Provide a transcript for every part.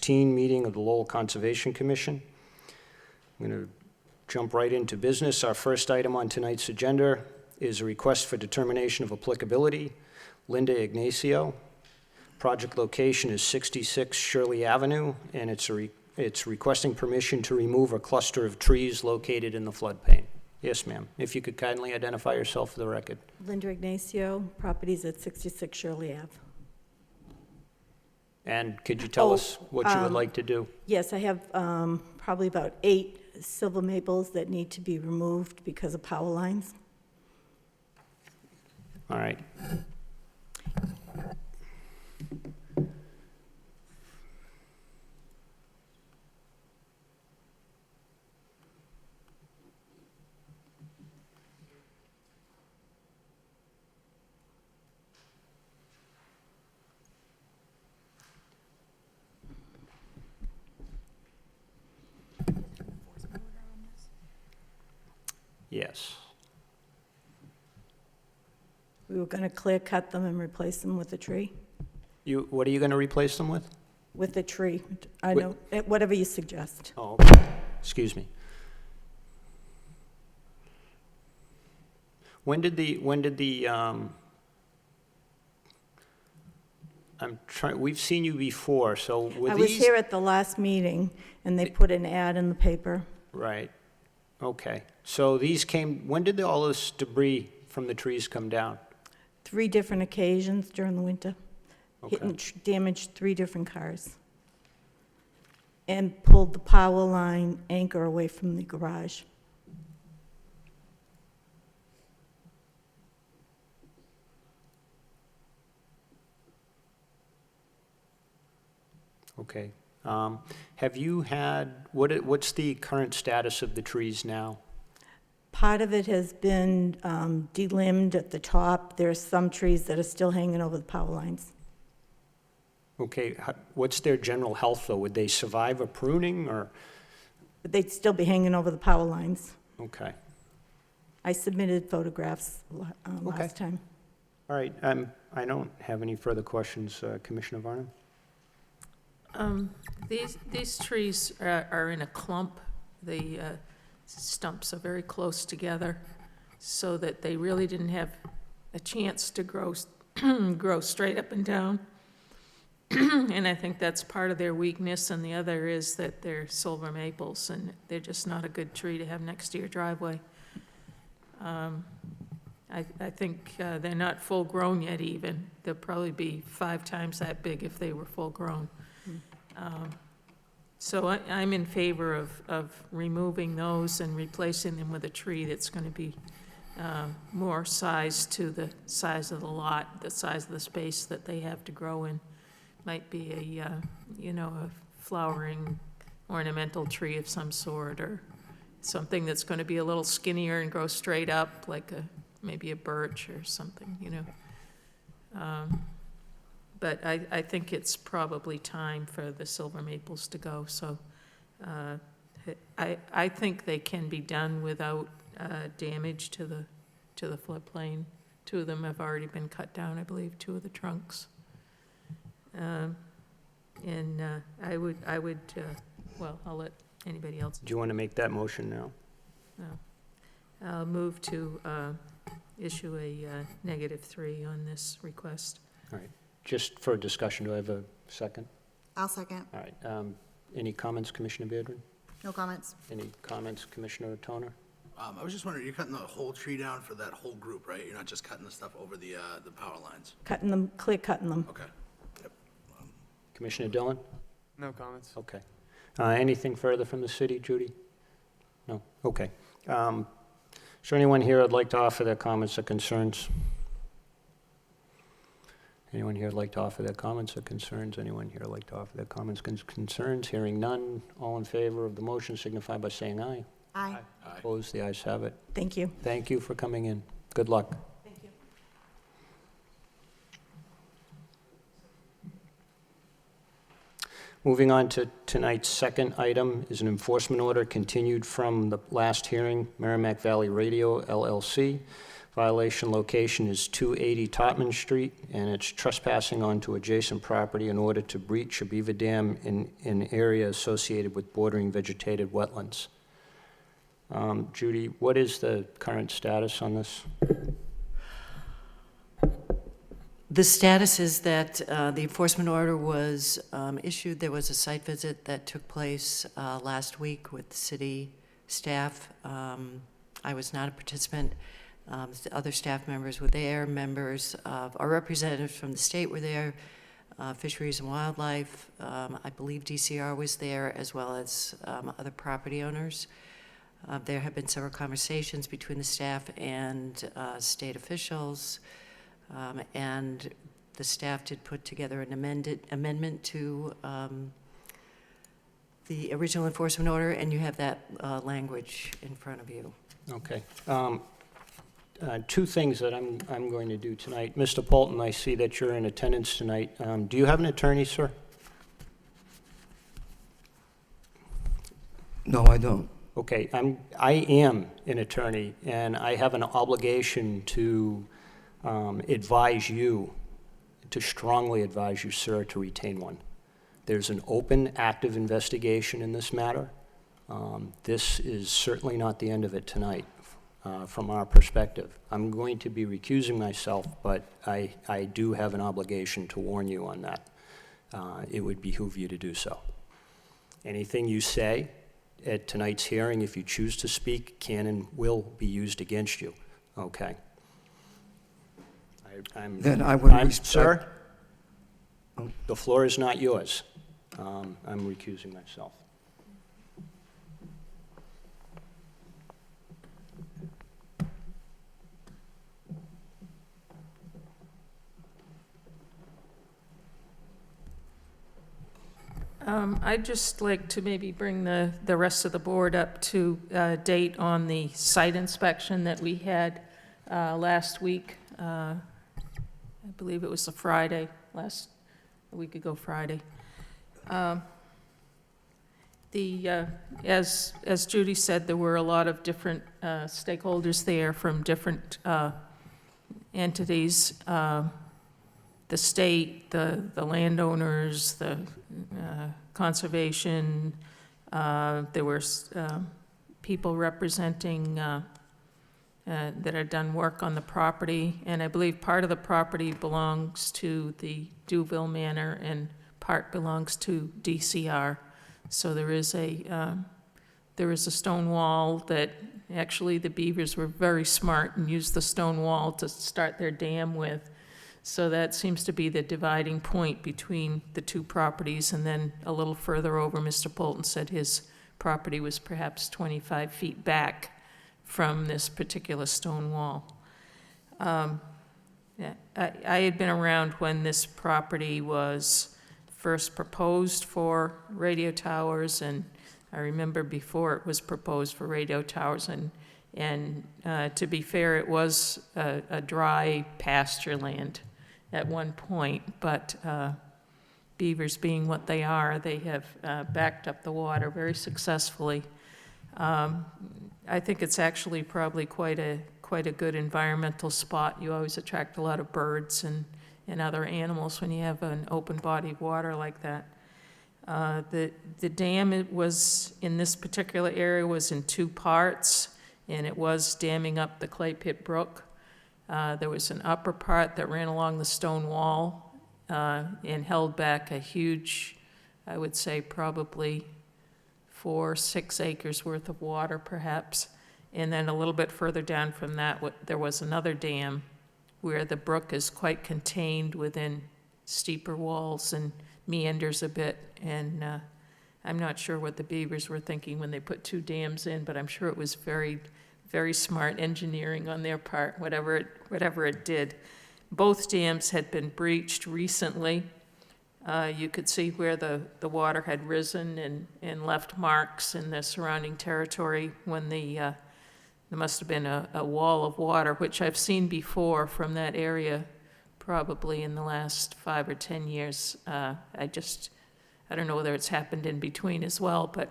2019 meeting of the Lowell Conservation Commission. I'm going to jump right into business. Our first item on tonight's agenda is a request for determination of applicability. Linda Ignacio. Project location is 66 Shirley Avenue, and it's requesting permission to remove a cluster of trees located in the floodplain. Yes, ma'am. If you could kindly identify yourself for the record. Linda Ignacio, properties at 66 Shirley Ave. And could you tell us what you would like to do? Yes, I have probably about 8 silver maples that need to be removed because of power lines. All right. Yes. We were going to clear cut them and replace them with a tree. What are you going to replace them with? With a tree. I know, whatever you suggest. Oh, okay. Excuse me. We've seen you before, so were I these? was here at the last meeting, and they put an ad in the paper. Right. Okay. So these when did all this debris from the trees come down? 3 different occasions during the winter. Okay. Damaged 3 different cars. And pulled the power line anchor away from the garage. Okay. Have you what's the current status of the trees now? Part of it has been delimbed at the top. There are some trees that are still hanging over the power lines. Okay. What's their general health, though? Would they survive a pruning, or? But they'd still be hanging over the power lines. Okay. I submitted photographs last time. All right. I don't have any further questions. Commissioner Varnum? These trees are in a clump. The stumps are very close together, so that they really didn't have a chance to grow straight up and down. And I think that's part of their weakness, and the other is that they're silver maples, and they're just not a good tree to have next to your driveway. I think they're not full-grown yet even. They'll probably be 5 times that big if they were full-grown. So I'm in favor of removing those and replacing them with a tree that's going to be more size to the size of the lot, the size of the space that they have to grow in. Might be a flowering ornamental tree of some sort, or something that's going to be a little skinnier and grow straight up, like maybe a birch or something, But I think it's probably time for the silver maples to go, so I think they can be done without damage to the floodplain. 2 of them have already been cut down, I believe, 2 of the trunks. And I would I'll let anybody else. Do you want to make that motion now? No. I'll move to issue a -3 on this request. All right. Just for discussion, do I have a second? I'll second. All right. Any comments, Commissioner Beardron? No comments. Any comments, Commissioner Toner? I was just wondering, you're cutting the whole tree down for that whole group, right? You're not just cutting the stuff over the power lines? Cutting them, clear cutting them. Okay. Yep. Commissioner Dillon? No comments. Okay. Anything further from the city, Judy? No? Okay. Is there anyone here who'd like to offer their comments or concerns? Anyone here would like to offer their comments or concerns? Anyone here would like to offer their comments and concerns? Hearing none, all in favor of the motion signify by saying aye. Aye. Aye. Opposed, the ayes have it. Thank you. Thank you for coming in. Good luck. Thank you. Moving on to tonight's second item is an enforcement order continued from the last hearing, Merrimack Valley Radio, LLC, Violation location is 280 Totman Street, and it's trespassing onto adjacent property in order to breach a beaver dam in an area associated with bordering vegetated wetlands. Judy, what is the current status on this? The status is that the enforcement order was issued. There was a site visit that took place last week with city staff. I was not a participant. The other staff members were there. Members of our representatives from the state were there. Fisheries and Wildlife. I believe DCR was there, as well as other property owners. There have been several conversations between the staff and state officials. And the staff did put together an amendment to the original enforcement order, and you have that language in front of you. Okay. Two things that I'm going to do tonight. Mr. Polton, I see that you're in attendance tonight. Do you have an attorney, sir? No, I don't. Okay, I am an attorney, and I have an obligation to advise you, to strongly advise you, sir, to retain one. There's an open, active investigation in this matter. This is certainly not the end of it tonight, from our perspective. I'm going to be recusing myself, but I do have an obligation to warn you on that. It would behoove you to do so. Anything you say at tonight's hearing, if you choose to speak, can and will be used against you. Okay. Then I would respect... Sir, the floor is not yours. I'm recusing myself. I'd just like to maybe bring the rest of the board up to date on the site inspection that we had last week. I believe it was a Friday, a week ago Friday. As Judy said, there were a lot of different stakeholders there from different entities, the state, the landowners, the conservation. There were people representing that had done work on the property, and I believe part of the property belongs to the Duville Manor and part belongs to DCR. So there is a stone wall that actually the beavers were very smart and used the stone wall to start their dam with. So that seems to be the dividing point between the two properties. And then a little further over, Mr. Polton said his property was perhaps 25 feet back from this particular stone wall. I had been around when this property was first proposed for radio towers, and I remember before it was proposed for radio towers, and to be fair, it was a dry pasture land at one point, but beavers being what they are, they have backed up the water very successfully. I think it's actually probably quite a good environmental spot. You always attract a lot of birds and other animals when you have an open body of water like that. The dam was in this particular area was in two parts, and it was damming up the Clay Pit Brook. There was an upper part that ran along the stone wall and held back a huge, I would say probably 4-6 acres worth of water perhaps. And then a little bit further down from that, there was another dam where the brook is quite contained within steeper walls and meanders a bit. And I'm not sure what the beavers were thinking when they put two dams in, but I'm sure it was very, very smart engineering on their part, whatever it did. Both dams had been breached recently. You could see where the water had risen and left marks in the surrounding territory when there must have been a wall of water, which I've seen before from that area, probably in the last 5 or 10 years. I don't know whether it's happened in between as well, but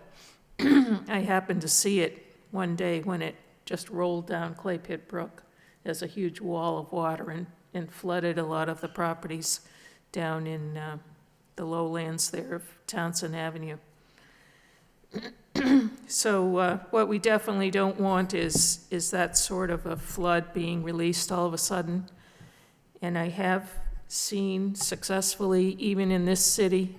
I happened to see it one day when it just rolled down Clay Pit Brook as a huge wall of water and flooded a lot of the properties down in the lowlands there of Townsend Avenue. So what we definitely don't want is that sort of a flood being released all of a sudden. And I have seen successfully, even in this city,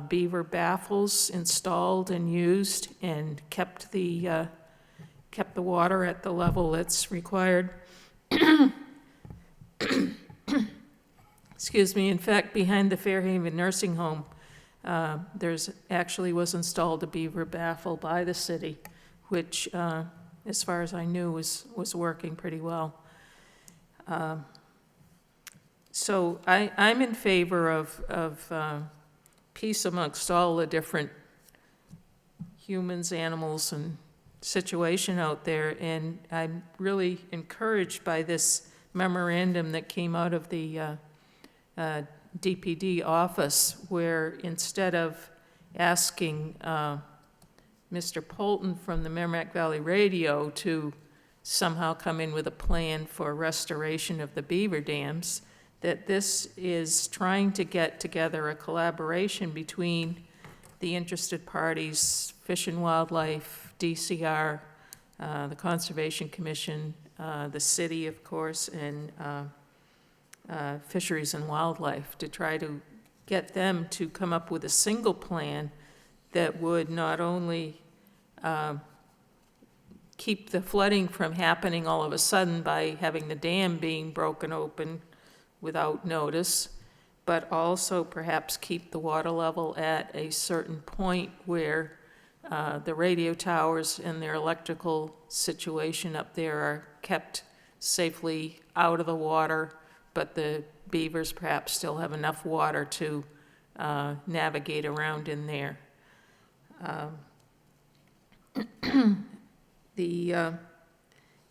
beaver baffles installed and used and kept the water at the level that's required. Excuse me, in fact, behind the Fairhaven Nursing Home, there's actually was installed a beaver baffle by the city, which, as far as I knew, was working pretty well. So I'm in favor of peace amongst all the different humans, animals, and situation out there, and I'm really encouraged by this memorandum that came out of the DPD office, where instead of asking Mr. Polton from the Merrimack Valley Radio to somehow come in with a plan for restoration of the beaver dams, that this is trying to get together a collaboration between the interested parties, Fish and Wildlife, DCR, the Conservation Commission, the city, of course, and Fisheries and Wildlife, to try to get them to come up with a single plan that would not only keep the flooding from happening all of a sudden by having the dam being broken open without notice, but also perhaps keep the water level at a certain point where the radio towers and their electrical situation up there are kept safely out of the water, but the beavers perhaps still have enough water to navigate around in there.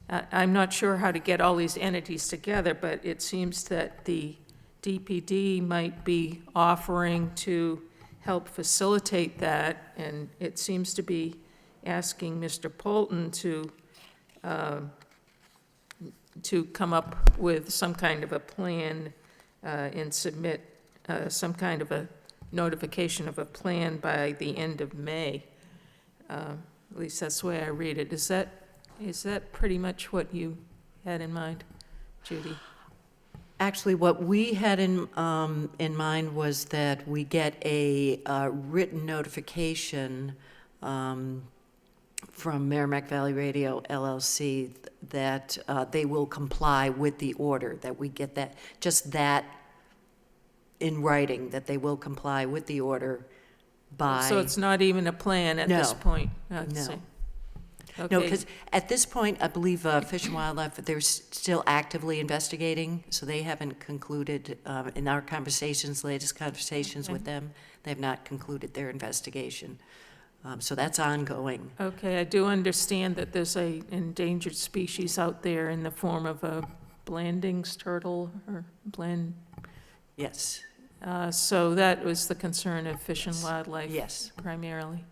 I'm not sure how to get all these entities together, but it seems that the DPD might be offering to help facilitate that, and it seems to be asking Mr. Polton to come up with some kind of a plan and submit some kind of a notification of a plan by the end of May. At least that's the way I read it. Is that pretty much what you had in mind, Judy? Actually, what we had in mind was that we get a written notification from Merrimack Valley Radio LLC that they will comply with the order, that we get that, just that in writing, that they will comply with the order by... So it's not even a plan at this point? I see. Okay. No, because at this point, I believe Fish and Wildlife, they're still actively investigating, so they haven't concluded, in our conversations, latest conversations with them, they have not concluded their investigation. So that's ongoing. Okay, I do understand that there's a endangered species out there in the form of a Blanding's turtle, or Yes. So that was the concern of Fish and Wildlife? Yes. Primarily.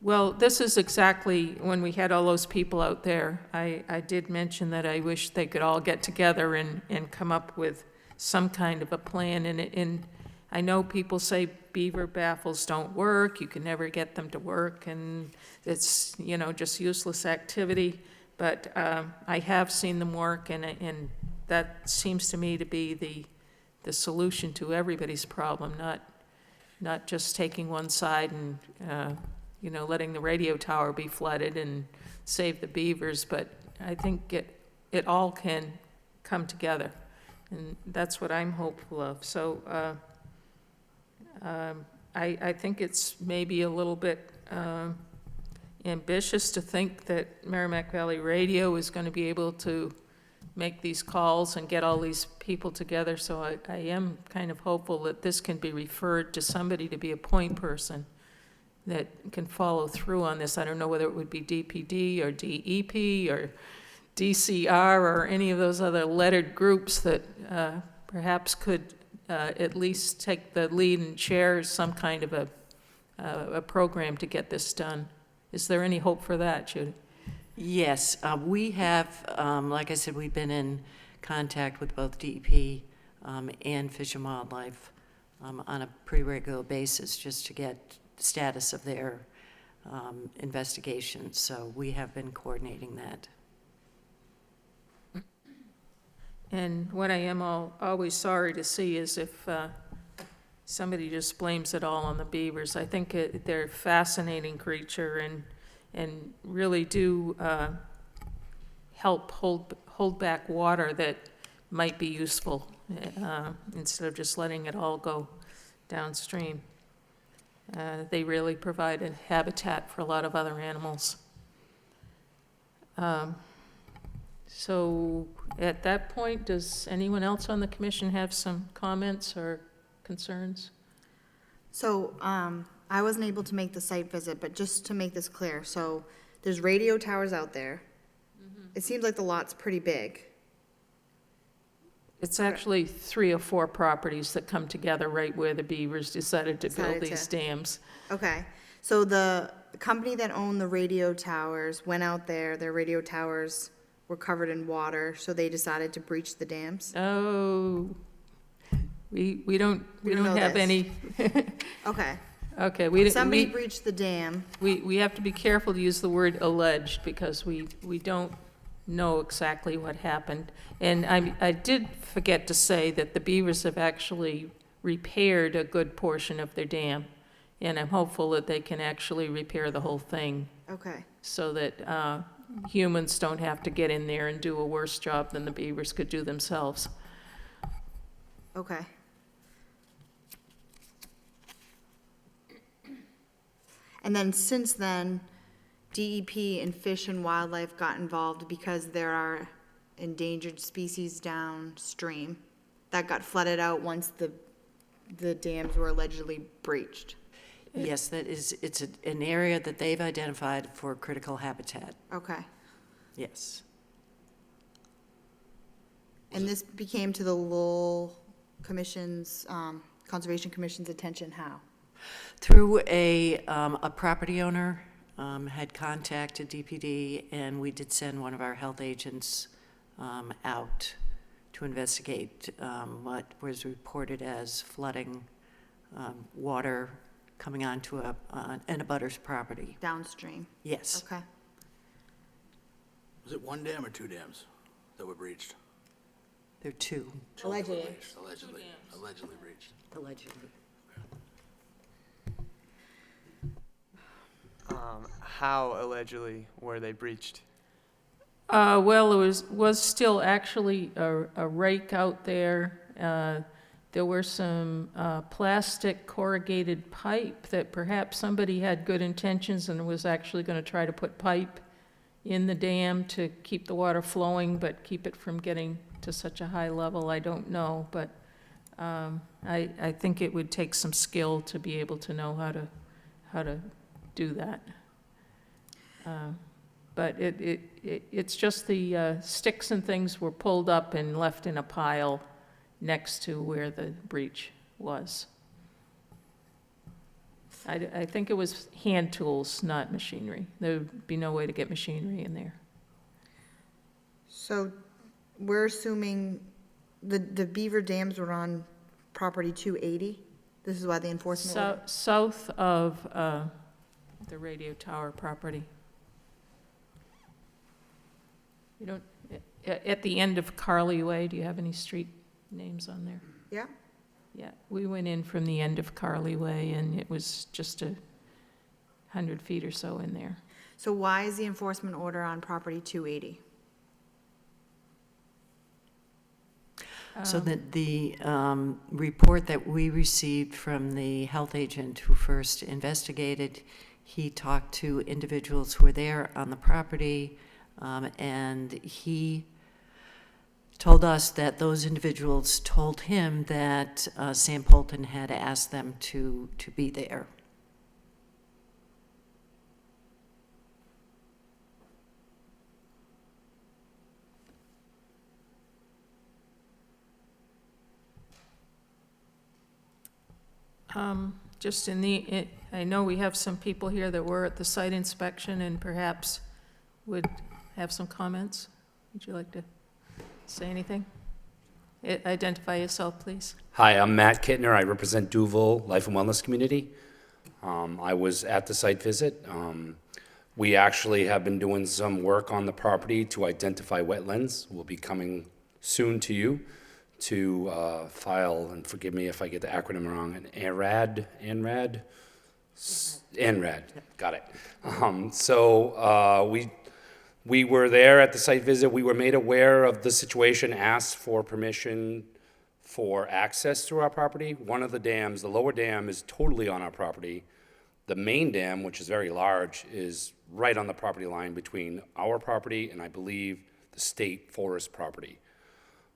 Well, this is exactly when we had all those people out there. I did mention that I wish they could all get together and come up with some kind of a plan. And I know people say beaver baffles don't work, you can never get them to work, and it's, just useless activity. But I have seen them work, and that seems to me to be the solution to everybody's problem, not just taking one side and, letting the radio tower be flooded and save the beavers, but I think it all can come together, and that's what I'm hopeful of. So I think it's maybe a little bit ambitious to think that Merrimack Valley Radio is going to be able to make these calls and get all these people together, so I am kind of hopeful that this can be referred to somebody to be a point person that can follow through on this. I don't know whether it would be DPD or DEP or DCR or any of those other lettered groups that perhaps could at least take the lead and chair some kind of a program to get this done. Is there any hope for that, Judy? Yes, we have, like I said, we've been in contact with both DEP and Fish and Wildlife on a pretty regular basis just to get status of their investigation. So we have been coordinating that. And what I am always sorry to see is if somebody just blames it all on the beavers. I think they're a fascinating creature and really do help hold back water that might be useful instead of just letting it all go downstream. They really provide a habitat for a lot of other animals. So at that point, does anyone else on the commission have some comments or concerns? So, I wasn't able to make the site visit, but just to make this clear, so there's radio towers out there. It seems like the lot's pretty big. It's actually 3 or 4 properties that come together right where the beavers decided to build Decided these to- dams. Okay, so the company that owned the radio towers went out there, their radio towers were covered in water, so they decided to breach the dams? Oh, we don't don't know have this. any, Okay, okay, we somebody breached the dam, we have to be careful to use the word alleged because we don't know exactly what happened. And I did forget to say that the beavers have actually repaired a good portion of their dam. And I'm hopeful that they can actually repair the whole thing okay, so that humans don't have to get in there and do a worse job than the beavers could do themselves. okay. And then since then, DEP and Fish and Wildlife got involved because there are endangered species downstream that got flooded out once the dams were allegedly breached. Yes, it's an area that they've identified for critical habitat, Okay. yes. And this became to the Lowell Commission's, Conservation Commission's attention how? Through a property owner had contacted DPD, and we did send one of our health agents out to investigate what was reported as flooding water coming onto an abutter's property. Downstream? Yes, Okay. Was it 1 dam or 2 dams that were breached? there are two, Allegedly. Allegedly breached. allegedly. How allegedly were they breached? Well, there was still actually a rake out there. There were some plastic corrugated pipe that perhaps somebody had good intentions and was actually going to try to put pipe in the dam to keep the water flowing, but keep it from getting to such a high level. I don't know, but I think it would take some skill to be able to know how to do that. But it's just the sticks and things were pulled up and left in a pile next to where the breach was. I think it was hand tools, not machinery. There would be no way to get machinery in there. So we're assuming the beaver dams were on property 280? This is why the enforcement order? South of the radio tower property. You don't, at the end of Carly Way, do you have any street names on there? Yeah? Yeah, we went in from the end of Carly Way, and it was just 100 feet or so in there. So why is the enforcement order on property 280? So that the report that we received from the health agent who first investigated, he talked to individuals who were there on the property, and he told us that those individuals told him that Sam Polton had asked them to be there. Just in the, I know we have some people here that were at the site inspection and perhaps would have some comments. Would you like to say anything? Identify yourself, please. Hi, I'm Matt Kittner. I represent Duval Life and Wellness Community. I was at the site visit. We actually have been doing some work on the property to identify wetlands. We'll be coming soon to you to file, and forgive me if I get the acronym wrong, an ANRAD, got it. We were there at the site visit. We were made aware of the situation, asked for permission for access through our property. One of the dams, the lower dam, is totally on our property. The main dam, which is very large, is right on the property line between our property and I believe the state forest property.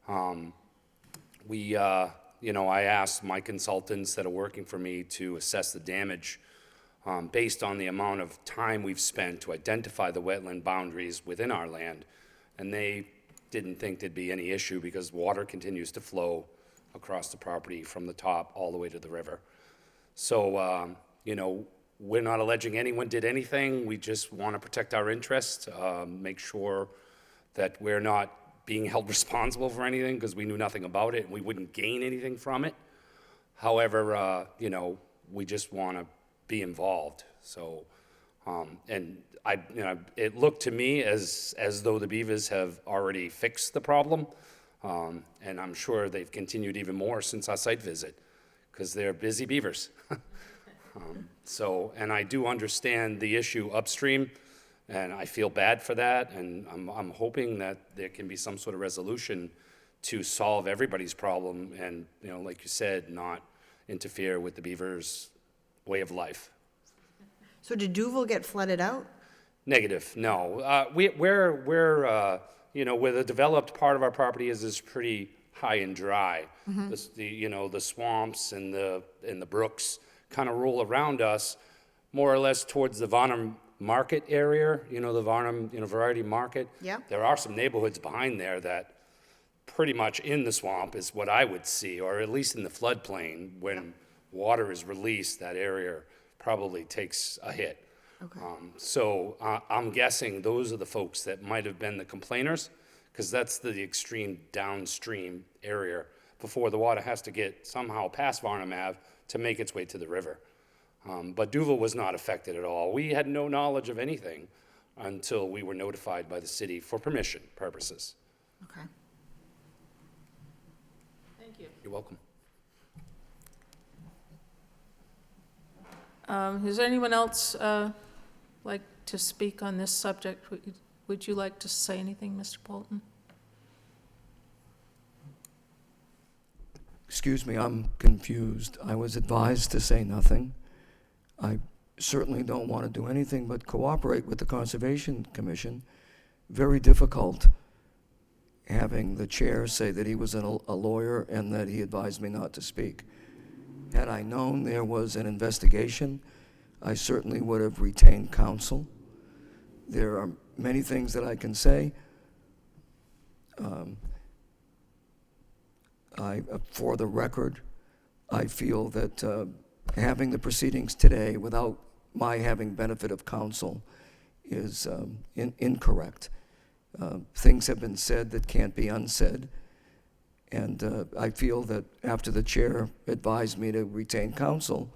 I asked my consultants that are working for me to assess the damage based on the amount of time we've spent to identify the wetland boundaries within our land, and they didn't think there'd be any issue because water continues to flow across the property from the top all the way to the river. So, we're not alleging anyone did anything. We just want to protect our interests, make sure that we're not being held responsible for anything because we knew nothing about it and we wouldn't gain anything from it. However, we just want to be involved. So, it looked to me as though the beavers have already fixed the problem, and I'm sure they've continued even more since our site visit because they're busy beavers. And I do understand the issue upstream, and I feel bad for that, and I'm hoping that there can be some sort of resolution to solve everybody's problem and, like you said, not interfere with the beavers' way of life. So did Duval get flooded out? Negative, no. Where the developed part of our property is pretty high and dry. The swamps and the brooks kind of roll around us, more or less towards the Varnum Market area, the Varnum, Variety Market. Yeah. There are some neighborhoods behind there that pretty much in the swamp is what I would see, or at least in the floodplain. When water is released, that area probably takes a hit. Okay. I'm guessing those are the folks that might have been the complainers, because that's the extreme downstream area before the water has to get somehow past Varnum Ave to make its way to the river. But Duval was not affected at all. We had no knowledge of anything until we were notified by the city for permission purposes. Okay. Thank you. You're welcome. Does anyone else like to speak on this subject? Would you like to say anything, Mr. Bolton? Excuse me, I'm confused. I was advised to say nothing. I certainly don't want to do anything but cooperate with the Conservation Commission. Very difficult having the chair say that he was a lawyer and that he advised me not to speak. Had I known there was an investigation, I certainly would have retained counsel. There are many things that I can say. For the record, I feel that having the proceedings today without my having benefit of counsel is incorrect. Things have been said that can't be unsaid, and I feel that after the chair advised me to retain counsel,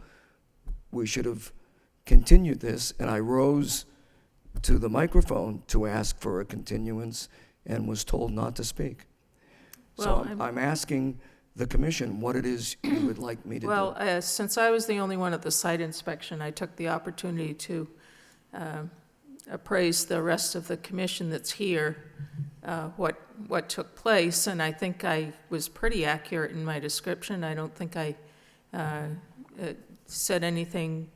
we should have continued this, and I rose to the microphone to ask for a continuance and was told not to speak. Well, So I'm asking the commission what it is you would like me to do. Well, since I was the only one at the site inspection, I took the opportunity to appraise the rest of the commission that's here, what took place, and I think I was pretty accurate in my description. I don't think I said anything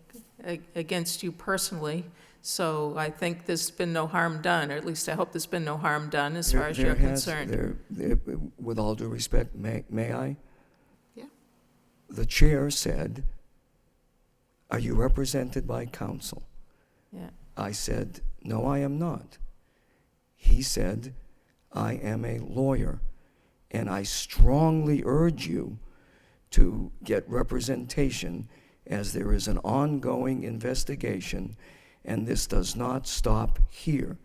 against you personally, so I think there's been no harm done, or at least I hope there's been no harm done as far as you're concerned. With all due respect, may I? Yeah. The chair said, "Are you represented by counsel?" Yeah. I said, "No, I am not." He said, "I am a lawyer, and I strongly urge you to get representation as there is an ongoing investigation, and this does not stop here.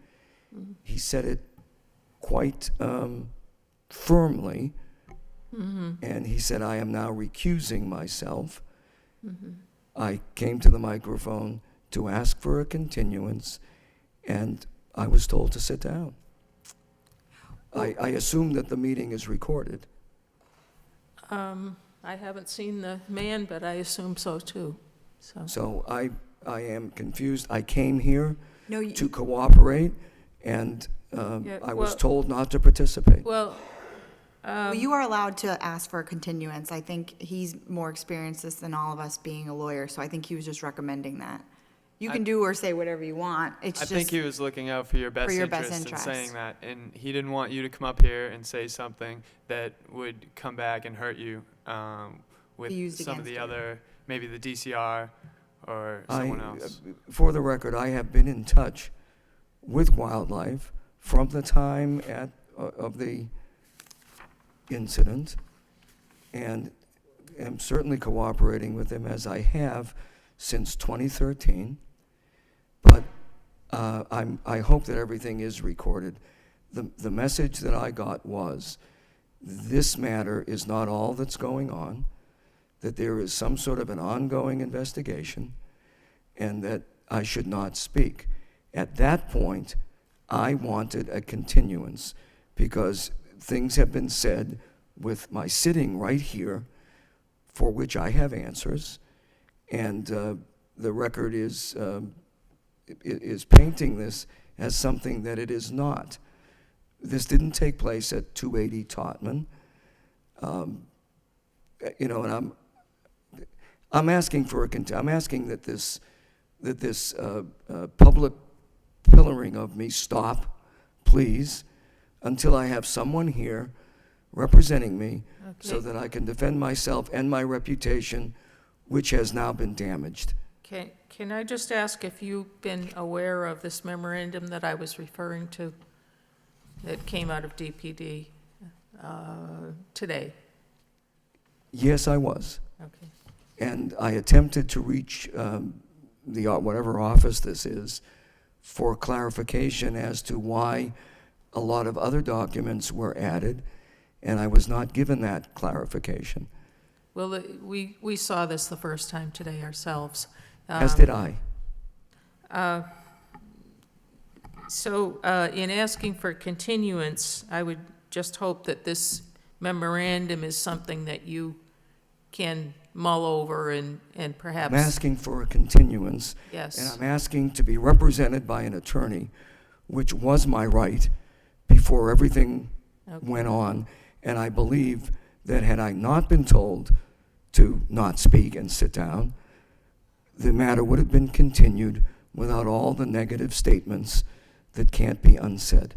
He said it quite firmly, and he said, I am now recusing myself. I came to the microphone to ask for a continuance, and I was told to sit down. I assume that the meeting is recorded. I haven't seen the man, but I assume so too, so. So I am confused. I came here No, you, to cooperate, and Yeah, I was well- told not to participate. Well, well, you are allowed to ask for a continuance. I think he's more experienced this than all of us being a lawyer, so I think he was just recommending that. You can do or say whatever you want. It's I just. think he was looking out for your best best interest in interest. saying that, and he didn't want you to come up here and say something that would come back and hurt you with Be used some of the against you. other, maybe the DCR or someone else. For the record, I have been in touch with wildlife from the time of the incident, and am certainly cooperating with them as I have since 2013. But I hope that everything is recorded. The message that I got was, this matter is not all that's going on, that there is some sort of an ongoing investigation, and that I should not speak. At that point, I wanted a continuance, because things have been said with my sitting right here, for which I have answers, and the record is painting this as something that it is not. This didn't take place at 280 Totman. And I'm asking for I'm asking that this public pillaring of me stop, please, until I have someone here representing me, so Okay. that I can defend myself and my reputation, which has now been damaged. can I just ask if you've been aware of this memorandum that I was referring to that came out of DPD today? Yes, I was. Okay. And I attempted to reach whatever office this is for clarification as to why a lot of other documents were added, and I was not given that clarification, Well, we saw this the first time today ourselves. as did I. So in asking for continuance, I would just hope that this memorandum is something that you can mull over and perhaps. I'm asking for a continuance, and Yes, I'm asking to be represented by an attorney, which was my right before everything Okay. went on. And I believe that had I not been told to not speak and sit down, the matter would have been continued without all the negative statements that can't be unsaid.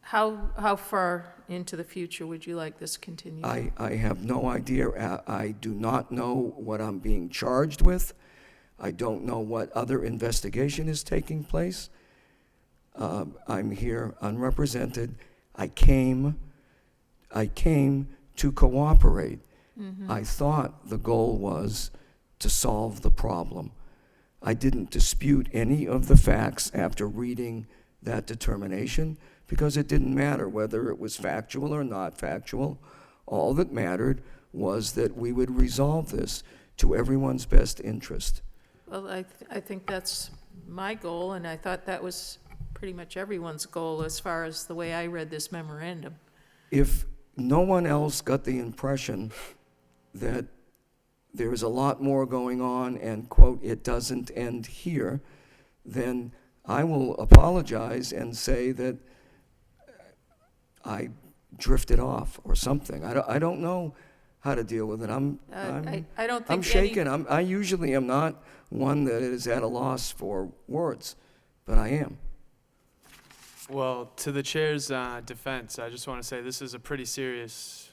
How far into the future would you like this continued? I have no idea. I do not know what I'm being charged with. I don't know what other investigation is taking place. I'm here unrepresented. I came to cooperate. I thought the goal was to solve the problem. I didn't dispute any of the facts after reading that determination, because it didn't matter whether it was factual or not factual. All that mattered was that we would resolve this to everyone's best interest. Well, I think that's my goal, and I thought that was pretty much everyone's goal as far as the way I read this memorandum. If no one else got the impression that there is a lot more going on and, quote, it doesn't end here, then I will apologize and say that I drifted off or something. I don't know how to deal with it. I don't think I'm shaken. I usually am not one that is at a loss for words, but I am. Well, to the chair's defense, I just want to say this is a pretty serious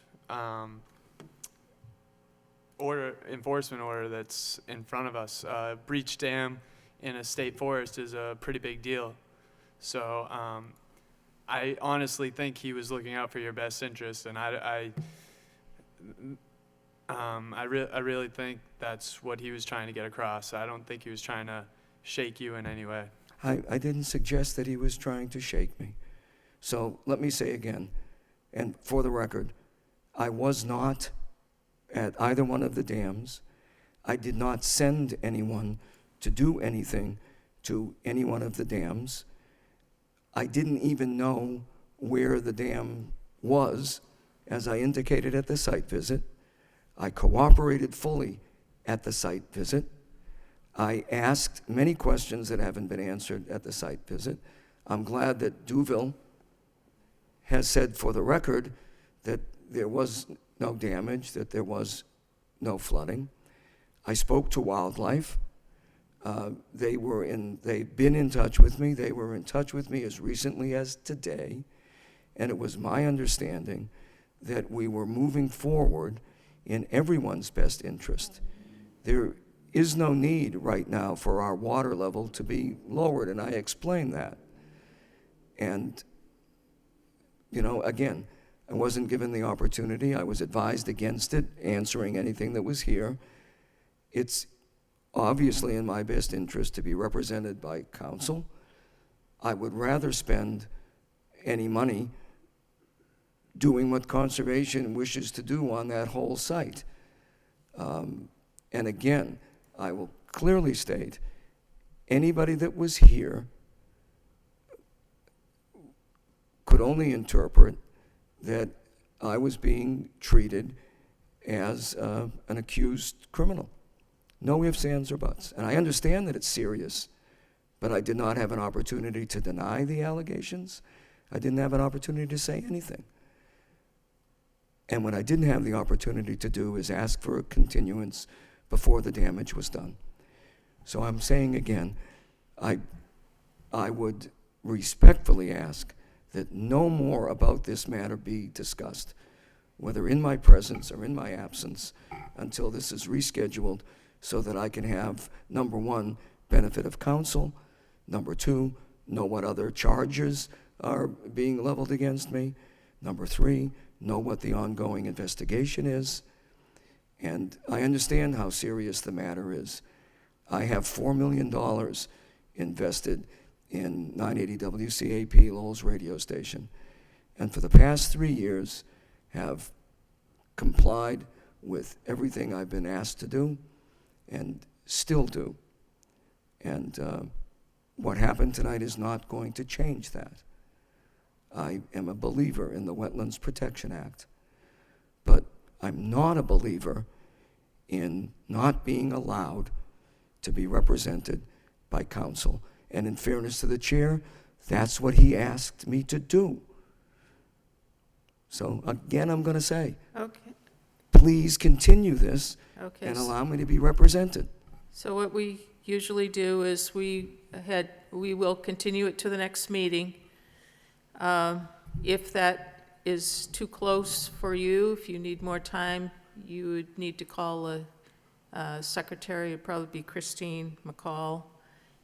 enforcement order that's in front of us. Breach dam in a state forest is a pretty big deal. So I honestly think he was looking out for your best interest, and I really think that's what he was trying to get across. I don't think he was trying to shake you in any way. I didn't suggest that he was trying to shake me. So let me say again, and for the record, I was not at either one of the dams. I did not send anyone to do anything to any one of the dams. I didn't even know where the dam was, as I indicated at the site visit. I cooperated fully at the site visit. I asked many questions that haven't been answered at the site visit. I'm glad that Duville has said for the record that there was no damage, that there was no flooding. I spoke to wildlife. They've been in touch with me. They were in touch with me as recently as today, and it was my understanding that we were moving forward in everyone's best interest. There is no need right now for our water level to be lowered, and I explained that. And, again, I wasn't given the opportunity. I was advised against it, answering anything that was here. It's obviously in my best interest to be represented by counsel. I would rather spend any money doing what conservation wishes to do on that whole site. And again, I will clearly state, anybody that was here could only interpret that I was being treated as an accused criminal. No ifs, ands, or buts. And I understand that it's serious, but I did not have an opportunity to deny the allegations. I didn't have an opportunity to say anything. And what I didn't have the opportunity to do is ask for a continuance before the damage was done. So I'm saying again, I would respectfully ask that no more about this matter be discussed, whether in my presence or in my absence, until this is rescheduled so that I can have, number one, benefit of counsel, number two, know what other charges are being leveled against me, number three, know what the ongoing investigation is. And I understand how serious the matter is. I have $4 million invested in 980 WCAP, Lowell's radio station, and for the past 3 years have complied with everything I've been asked to do and still do. And what happened tonight is not going to change that. I am a believer in the Wetlands Protection Act, but I'm not a believer in not being allowed to be represented by counsel. And in fairness to the chair, that's what he asked me to do. So again, I'm going to say, Okay, please continue this okay. and allow me to be represented. So what we usually do is we will continue it to the next meeting. If that is too close for you, if you need more time, you would need to call a secretary, it'd probably be Christine McCall,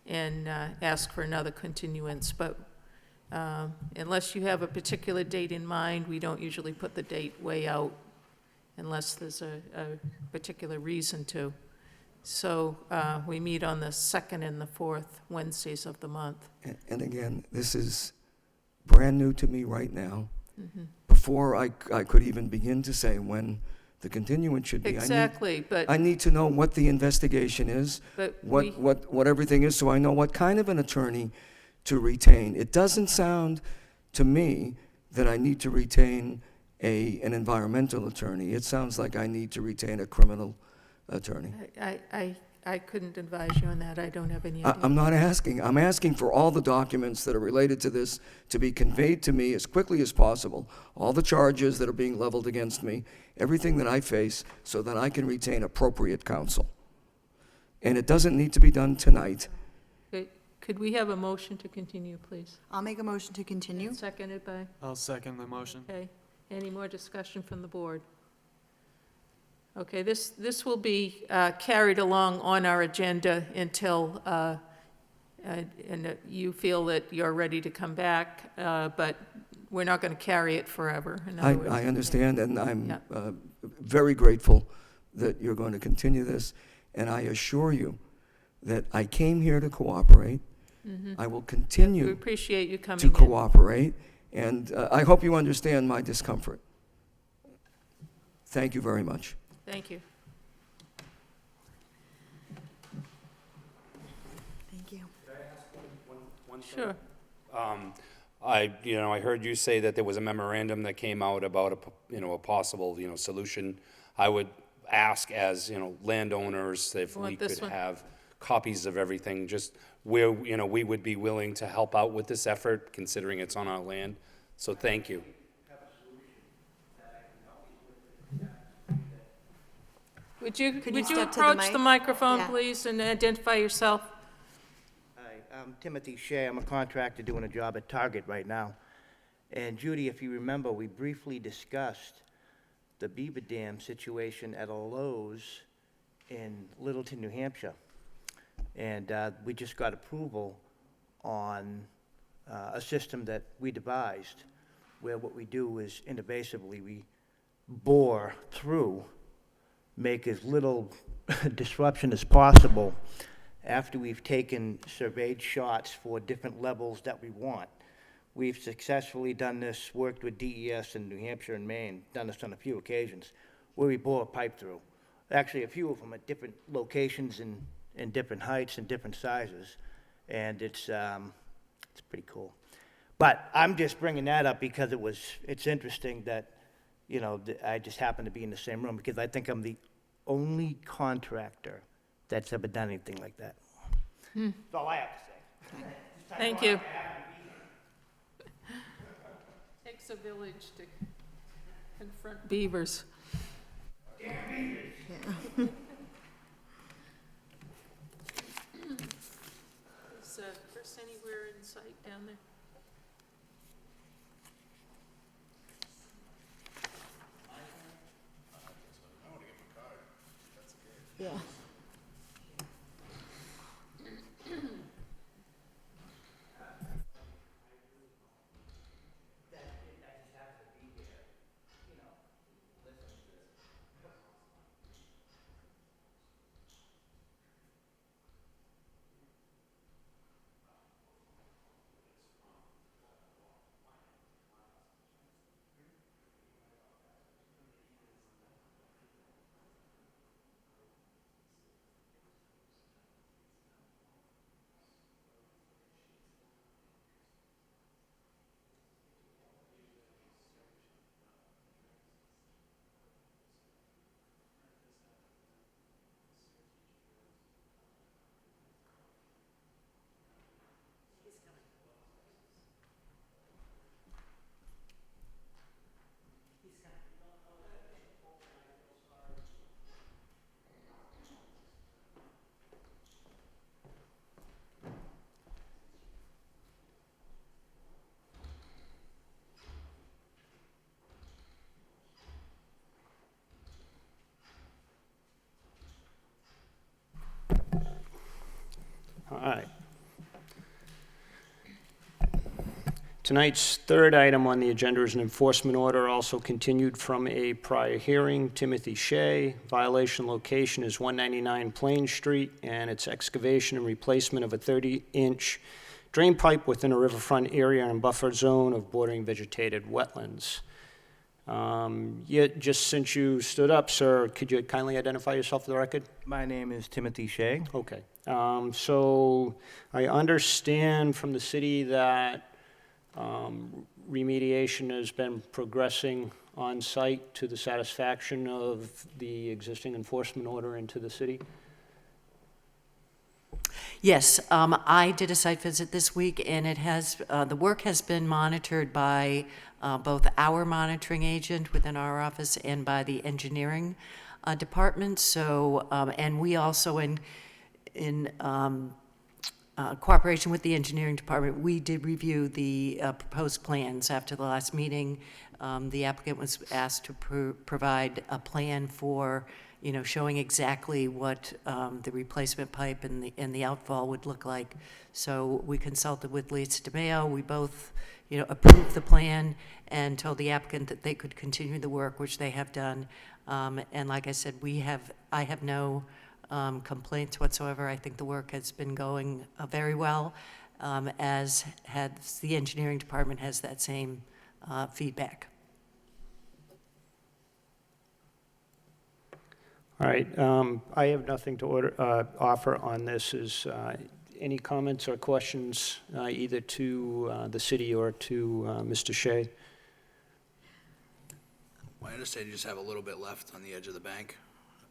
and ask for another continuance. But unless you have a particular date in mind, we don't usually put the date way out unless there's a particular reason to. So we meet on the 2nd and the 4th Wednesdays of the month. And again, this is brand new to me right now. Mm-hmm. Before I could even begin to say when the continuance should be. Exactly, but I need to know what the investigation is, But what everything is, so I know what kind of an attorney to retain. It doesn't sound to me that I need to retain an environmental attorney. It sounds like I need to retain a criminal attorney. I couldn't advise you on that. I don't have any idea. I'm not asking. I'm asking for all the documents that are related to this to be conveyed to me as quickly as possible, all the charges that are being leveled against me, everything that I face, so that I can retain appropriate counsel. And it doesn't need to be done tonight. Okay, could we have a motion to continue, please? I'll make a motion to continue. Seconded by, I'll second the motion. okay. Any more discussion from the board? Okay, this will be carried along on our agenda until, and you feel that you're ready to come back, but we're not going to carry it forever. In other words. I understand, and I'm Yeah. very grateful that you're going to continue this, and I assure you that I came here to cooperate. I will We continue appreciate you coming to in. cooperate, and I hope you understand my discomfort. Thank you very much. Thank you. Thank you. Sure. I heard you say that there was a memorandum that came out about a possible, solution. I would ask as, landowners if You want we this could one? have copies of everything, just where, we would be willing to help out with this effort, considering it's on our land. So thank you. Would you Could you step to the approach mic? the microphone, Yeah. please, and identify yourself? Hi, I'm Timothy Shea. I'm a contractor doing a job at Target right now. And Judy, if you remember, we briefly discussed the beaver dam situation at a Lowe's in Littleton, New Hampshire. And we just got approval on a system that we devised, where what we do is invasively, we bore through, make as little disruption as possible after we've taken surveyed shots for different levels that we want. We've successfully done this, worked with DES in New Hampshire and Maine, done this on a few occasions, where we bore a pipe through. Actually, a few of them at different locations and different heights and different sizes, and it's pretty cool. But I'm just bringing that up because it's interesting that, I just happen to be in the same room, because I think I'm the only contractor that's ever done anything like that. That's all I have to say. Thank you. Takes a village to confront beavers. Is Chris anywhere in sight down there? Yeah. All right. Tonight's third item on the agenda is an enforcement order, also continued from a prior hearing. Timothy Shea, violation location is 199 Plain Street, and it's excavation and replacement of a 30-inch drain pipe within a riverfront area and buffer zone of bordering vegetated wetlands. Just since you stood up, sir, could you kindly identify yourself for the record? My name is Timothy Shea. Okay. So I understand from the city that remediation has been progressing on site to the satisfaction of the existing enforcement order into the city? Yes, I did a site visit this week, and it has, the work has been monitored by both our monitoring agent within our office and by the engineering department. So, and we also, in cooperation with the engineering department, we did review the proposed plans after the last meeting. The applicant was asked to provide a plan for, showing exactly what the replacement pipe and the outfall would look like. So we consulted with Lisa DeMeo. We both approved the plan and told the applicant that they could continue the work, which they have done. And like I said, I have no complaints whatsoever. I think the work has been going very well, as has the engineering department has that same feedback. All right, I have nothing to offer on this. Is any comments or questions either to the city or to Mr. Shea? Well, I understand you just have a little bit left on the edge of the bank.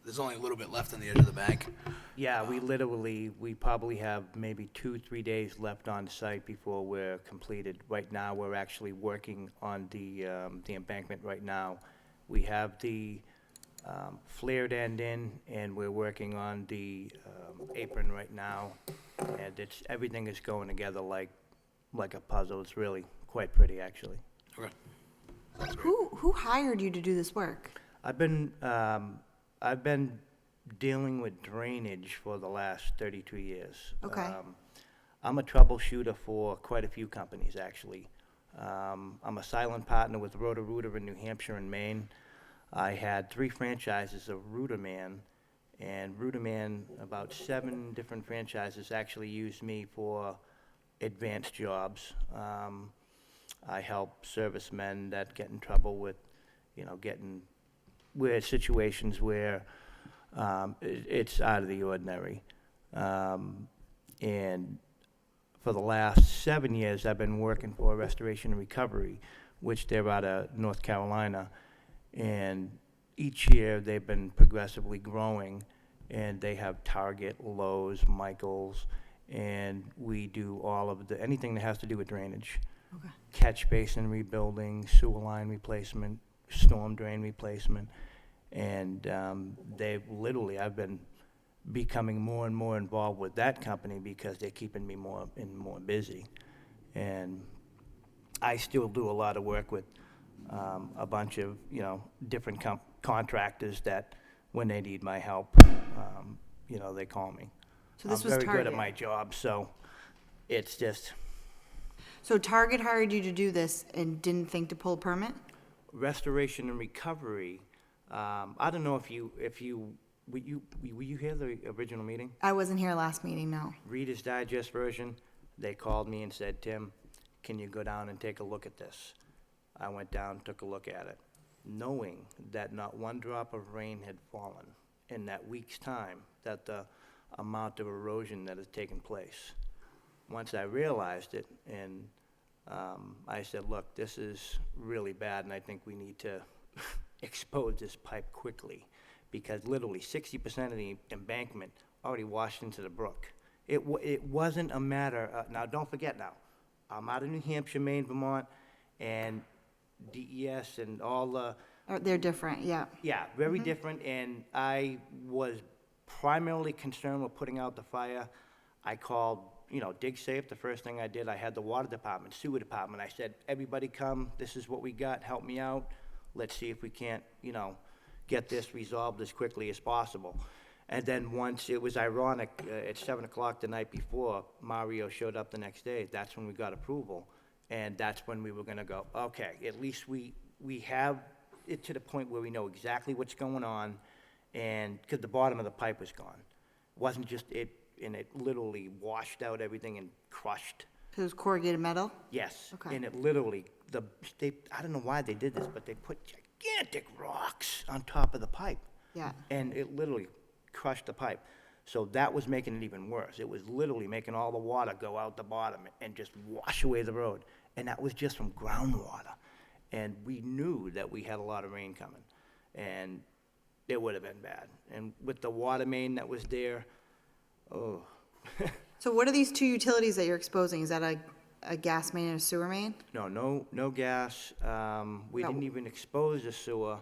There's only a little bit left on the edge of the bank. Yeah, we probably have maybe 2-3 days left on site before we're completed. Right now, we're actually working on the embankment right now. We have the flared end in, and we're working on the apron right now. And everything is going together like a puzzle. It's really quite pretty, actually. Okay. Who hired you to do this work? I've been dealing with drainage for the last 32 years. Okay. I'm a troubleshooter for quite a few companies, actually. I'm a silent partner with Roto-Rooter in New Hampshire and Maine. I had 3 franchises of Rooterman, and Rooterman, about 7 different franchises actually used me for advanced jobs. I help servicemen that get in trouble with, situations where it's out of the ordinary. And for the last 7 years, I've been working for Restoration and Recovery, which they're out of North Carolina. And each year, they've been progressively growing, and they have Target, Lowe's, Michael's, and we do all of anything that has to do with drainage. Okay. Catch basin rebuilding, sewer line replacement, storm drain replacement. And I've been becoming more and more involved with that company because they're keeping me more busy. And I still do a lot of work with a bunch of, different contractors that when they need my help, they call me. So this I'm was very good at Target. my job, so it's just So Target hired you to do this and didn't think to pull a permit? Restoration and Recovery. I don't know if you were you here the original meeting? I wasn't here last meeting, no. Reader's Digest version. They called me and said, Tim, can you go down and take a look at this? I went down, took a look at it, knowing that not one drop of rain had fallen in that week's time, that the amount of erosion that has taken place. Once I realized it, and I said, look, this is really bad, and I think we need to expose this pipe quickly, because literally 60% of the embankment already washed into the brook. It wasn't a matter, now don't forget now, I'm out of New Hampshire, Maine, Vermont, and DES and all the, They're different, yeah. yeah, very different, and I was primarily concerned with putting out the fire. I called, Dig Safe, the first thing I did, I had the water department, sewer department, I said, everybody come, this is what we got, help me out, let's see if we can't, get this resolved as quickly as possible. And then once, it was ironic, at 7 o'clock the night before, Mario showed up the next day, that's when we got approval. And that's when we were gonna go, okay, at least we have it to the point where we know exactly what's going on, and, because the bottom of the pipe was gone. It wasn't just it, and it literally washed out everything and crushed. So it was corrugated metal? Yes. Okay. And it literally, I don't know why they did this, but they put gigantic rocks on top of the pipe. Yeah. And it literally crushed the pipe. So that was making it even worse. It was literally making all the water go out the bottom and just wash away the road. And that was just from groundwater. And we knew that we had a lot of rain coming. And it would have been bad. And with the water main that was there, oh. So what are these 2 utilities that you're exposing? Is that a gas main and a sewer main? No gas. We No. didn't even expose the sewer.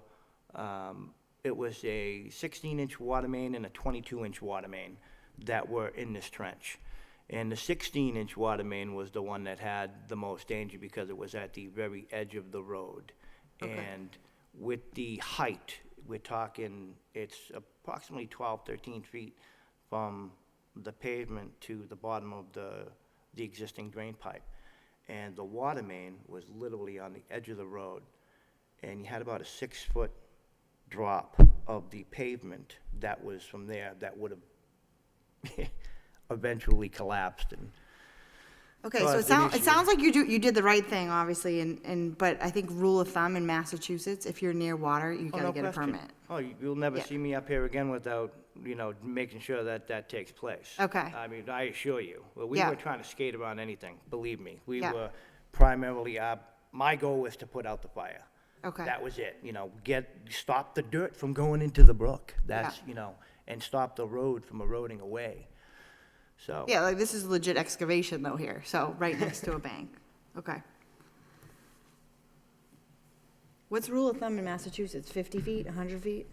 It was a 16-inch water main and a 22-inch water main that were in this trench. And the 16-inch water main was the one that had the most danger because it was at the very edge of the road. Okay. And with the height, we're talking, it's approximately 12, 13 feet from the pavement to the bottom of the existing drain pipe. and the water main was literally on the edge of the road, and you had about a 6-foot drop of the pavement that was from there that would have eventually collapsed, and Okay, So so it's an it issue. sounds like you did the right thing, obviously, but I think rule of thumb in Massachusetts, if you're near water, you Oh, gotta no get a question. permit. Oh, you'll never Yeah. see me up here again without, making sure that that takes place. Okay. I mean, I assure you. Well, we Yeah. weren't trying to skate around anything, believe me. We Yeah. were primarily, my goal was to put out the fire. Okay. That was it, stop the dirt from going into the brook. That's, and stop the road from eroding away. So. Yeah, like this is legit excavation though here, so right next to a bank. Okay. What's rule of thumb in Massachusetts? 50 feet, 100 feet?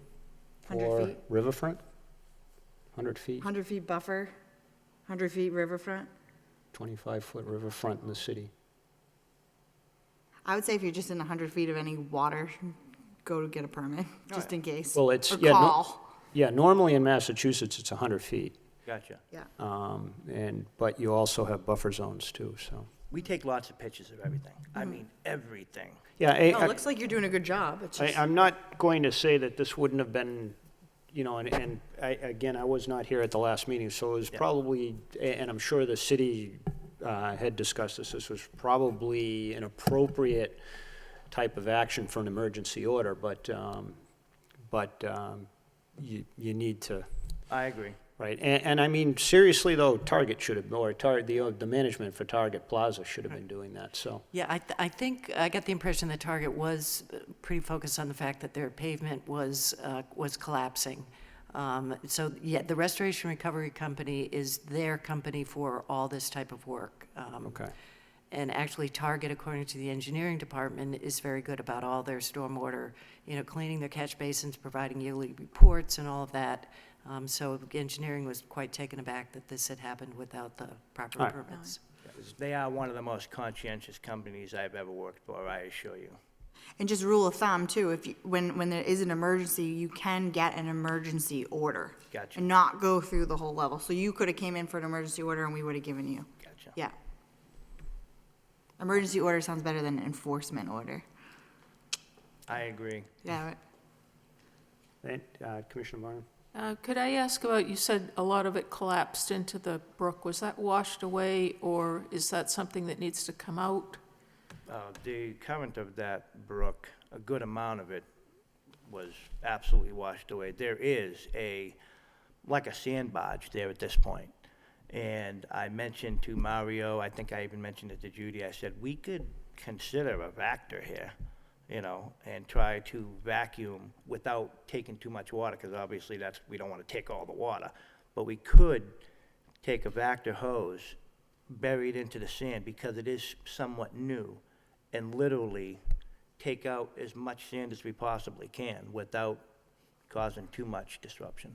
100 For feet? riverfront, 100 feet, 100 feet buffer, 100 feet riverfront? 25-foot riverfront in the city. I would say if you're just in 100 feet of any water, go to get a permit, just in case. Well, it's, Or yeah, call. Yeah, normally in Massachusetts, it's 100 feet. Gotcha. Yeah. But you also have buffer zones too, so. We take lots of pictures of everything. I mean, everything. Yeah, No, it looks like you're doing a good job. It's just, I'm not going to say that this wouldn't have been, again, I was not here at the last meeting, so it was Yeah. probably, and I'm sure the city had discussed this was probably an appropriate type of action for an emergency order, but you need to, I agree. right? And I mean, seriously though, Target should have, or the management for Target Plaza should have been doing that, so. Yeah, I think, I got the impression that Target was pretty focused on the fact that their pavement was collapsing. So, yeah, the Restoration Recovery Company is their company for all this type of work. Okay. And actually, Target, according to the engineering department, is very good about all their stormwater, cleaning their catch basins, providing yearly reports and all of that. So engineering was quite taken aback that this had happened without the proper All right. permits. They are one of the most conscientious companies I've ever worked for, I assure you. and just rule of thumb too, when there is an emergency, you can get an emergency order. Gotcha. And not go through the whole level. So you could have came in for an emergency order and we would have given you. Gotcha. Yeah. Emergency order sounds better than enforcement order. I agree. Yeah, And, Commissioner Barnum? Could I ask about, you said a lot of it collapsed into the brook. Was that washed away, or is that something that needs to come out? The current of that brook, a good amount of it was absolutely washed away. There is like a sand barge there at this point. And I mentioned to Mario, I think I even mentioned it to Judy, I said, we could consider a vector here, and try to vacuum without taking too much water, because obviously we don't want to take all the water. But we could take a vector hose, bury it into the sand, because it is somewhat new, and literally take out as much sand as we possibly can without causing too much disruption.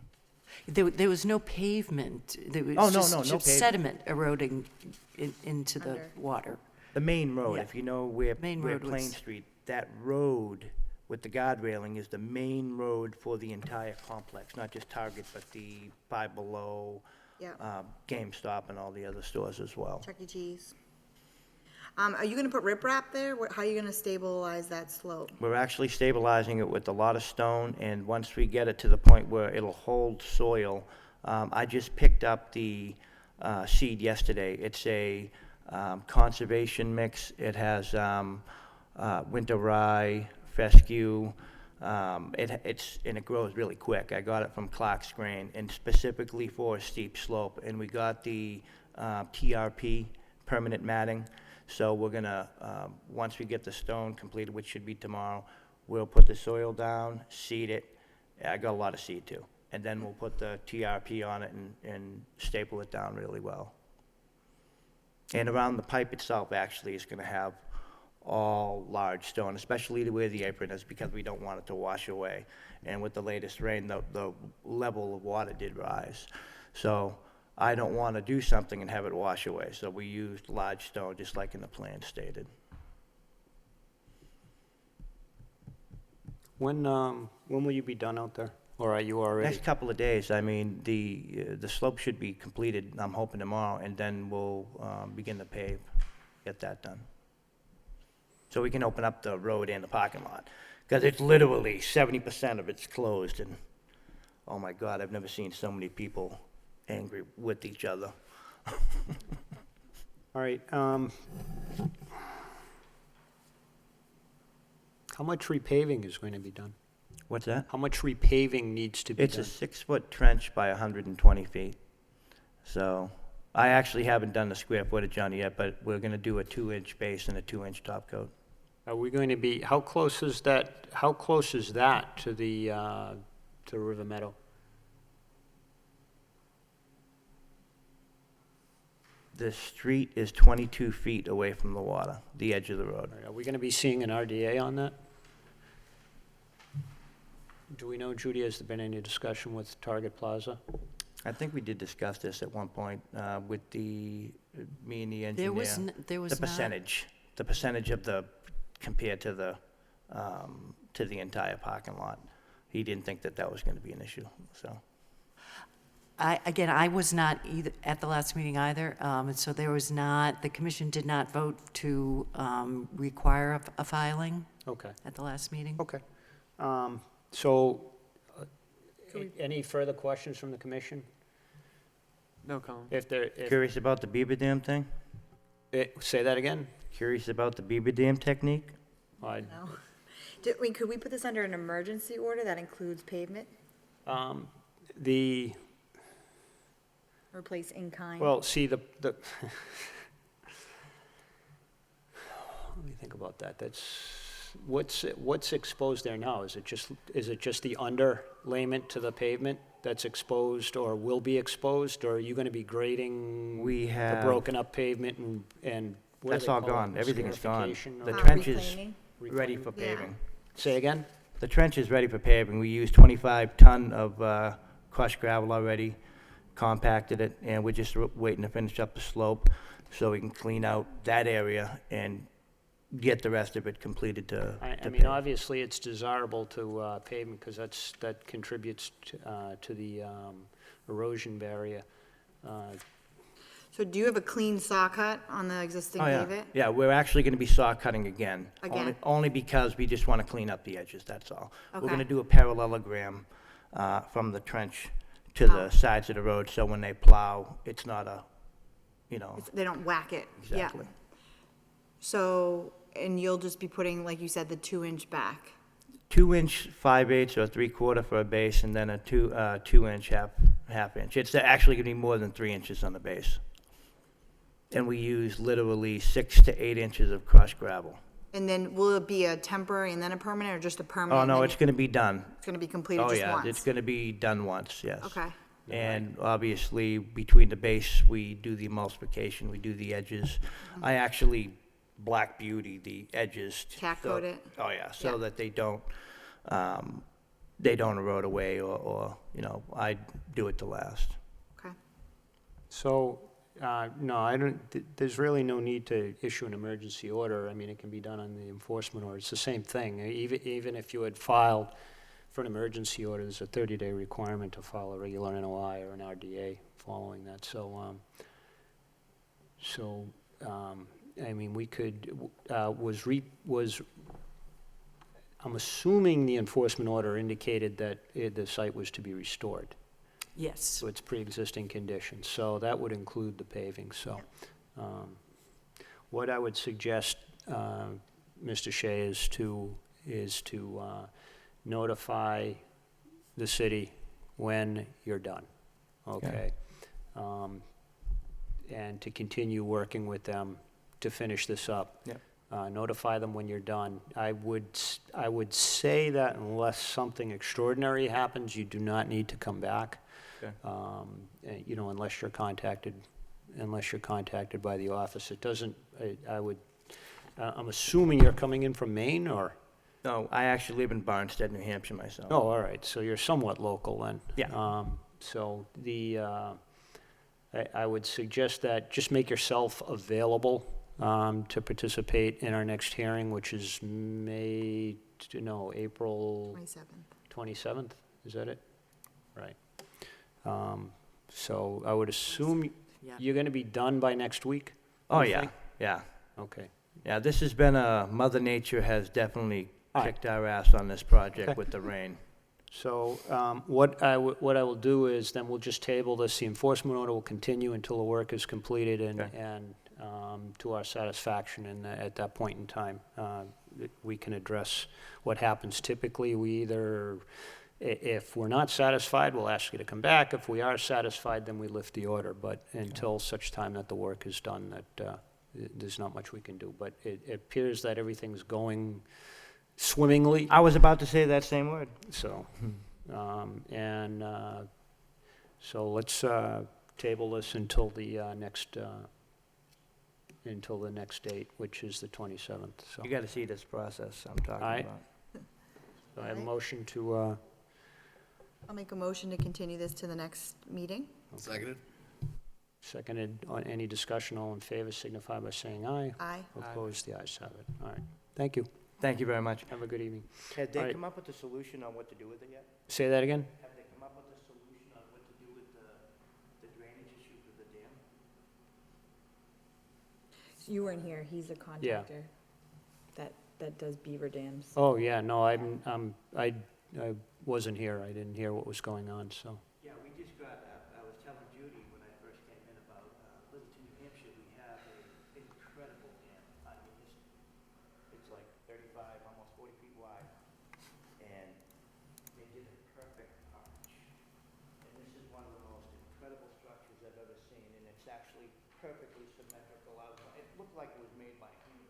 There was no pavement. There was Oh, no, just no just pavement. sediment eroding into the Under. water. The main road, Yeah. if you know where Main where road was- Plain Street, that road with the guard railing is the main road for the entire complex, not just Target, but the Five Below, yeah. GameStop, and all the other stores as well. Chuck E. Cheese. Are you gonna put riprap there? How are you gonna stabilize that slope? We're actually stabilizing it with a lot of stone, and once we get it to the point where it'll hold soil, I just picked up the seed yesterday. It's a conservation mix. It has winter rye, fescue. And it grows really quick. I got it from Clark's Grain, and specifically for a steep slope. And we got the TRP, permanent matting. So we're gonna, once we get the stone completed, which should be tomorrow, we'll put the soil down, seed it. I got a lot of seed too. And then we'll put the TRP on it and staple it down really well. And around the pipe itself, actually, is gonna have all large stone, especially where the apron is, because we don't want it to wash away. And with the latest rain, the level of water did rise. So I don't want to do something and have it wash away. So we used large stone, just like in the plan stated. When will you be done out there? Or are you already? Next couple of days, I mean, the slope should be completed, I'm hoping tomorrow, and then we'll begin to pave. get that done. So we can open up the road and the parking lot, because it's literally 70% of it's closed, and, oh my God, I've never seen so many people angry with each other. All right, how much repaving is going to be done? What's that? How much repaving needs to be It's a done? 6-foot trench by 120 feet. So I actually haven't done the square footage on it yet, but we're gonna do a 2-inch base and a 2-inch top coat. Are we going to be, how close is that to the, to River Meadow? The street is 22 feet away from the water, the edge of the road. All right, are we going to be seeing an RDA on that? Do we know, Judy, has there been any discussion with Target Plaza? I think we did discuss this at one point with me and the engineer. There was The percentage of the, compared to the entire parking lot. He didn't think that that was going to be an issue, so. I was not either, at the last meeting either, and so there was not, the commission did not vote to require a filing Okay, at the last meeting. okay. So, any further questions from the commission? No comment. If Curious about the beaver dam thing? say that again? Curious about the beaver dam technique? I- No. Could we put this under an emergency order that includes pavement, The, replace in kind? well, see, the, let me think about that. What's exposed there now? Is it just the underlayment to the pavement that's exposed or will be exposed? Or are you gonna be grading We the have, broken up pavement and what do that's they all call it? gone. Everything is gone. Scarification The or trench is Reclaiming? ready for Yeah. paving. Say again? The trench is ready for paving. We used 25 ton of crushed gravel already, compacted it, and we're just waiting to finish up the slope so we can clean out that area and get the rest of it completed to I to mean, pave. obviously, it's desirable to pavement because that contributes to the erosion barrier. So do you have a clean saw cut on the existing Oh, yeah. pavement? Yeah, we're actually gonna be saw cutting again. Again? Only because we just wanna clean up the edges, that's all. We're Okay. gonna do a parallelogram from the trench to the Oh. sides of the road, so when they plow, it's not a, you know, They don't whack it? Yeah. exactly. So, and you'll just be putting, like you said, the 2-inch back? 2-inch 5/8 or 3/4 for a base, and then a 2-inch half inch. It's actually gonna be more than 3 inches on the base. And we use literally 6 to 8 inches of crushed gravel. And then will it be a temporary and then a permanent, or just a permanent? Oh, and no, then it's gonna be done. It's gonna be completed Oh, just yeah, once? it's gonna be done once, yes. Okay. And obviously, between the base, we do the emulsification, we do the edges. I actually black beauty the edges. Tack coat it? Oh, yeah, so Yeah. that they don't erode away or, you know, I do it to last. Okay. So, no, I don't, there's really no need to issue an emergency order. I mean, it can be done on the enforcement order. It's the same thing. Even if you had filed for an emergency order, there's a 30-day requirement to file a regular NOI or an RDA following that. So, I mean, we could, I'm assuming the enforcement order indicated that the site was to be restored. Yes. So it's pre-existing conditions, so that would include the paving, so. What I would suggest, Mr. Shea, is to notify the city when you're done, okay? And to continue working with them to finish this up. Yep. Notify them when you're done. I would say that unless something extraordinary happens, you do not need to come back. Okay. You know, unless you're contacted by the office. It doesn't, I'm assuming you're coming in from Maine, or? No, I actually live in Barnstead, New Hampshire myself. Oh, all right, so you're somewhat local then. Yeah. So I would suggest that just make yourself available to participate in our next hearing, which is April 27th, is that it? Right. So I would assume Yeah. you're going to be done by next week? Oh, you yeah, think? yeah. Okay. Yeah, this has been Mother Nature has definitely All right. kicked our ass on this project Okay. with the rain. So what I will do is then we'll just table this. The enforcement order will continue until the work is completed Okay. and to our satisfaction. And at that point in time, we can address what happens. Typically, we either, if we're not satisfied, we'll ask you to come back. If we are satisfied, then we lift the order. But until such time that the work is done, that there's not much we can do. But it appears that everything's going swimmingly. I was about to say that same word. So, so let's table this until the next date, which is the 27th. So, You got to see this process I'm talking All right. about. so I have a motion to, I'll make a motion to continue this to the next meeting. Seconded? seconded. On any discussion, all in favor signify by saying aye. Aye. Opposed, the ayes have it. All right. Thank you. Thank you very much. Have a good evening. Have All they right. come up with a solution on what to do with it yet? Say that again? Have they come up with a solution on what to do with the drainage issues with the dam? You weren't here, he's a contractor that does beaver dams. Oh, yeah, no, I wasn't here. I didn't hear what was going on, so. Yeah, we just got, I was telling Judy when I first came in about Littleton, New Hampshire, we have an incredible dam. I mean, it's like 35, almost 40 feet wide, and they did a perfect arch. And this is one of the most incredible structures I've ever seen, and it's actually perfectly symmetrical outline. It looked like it was made by hand.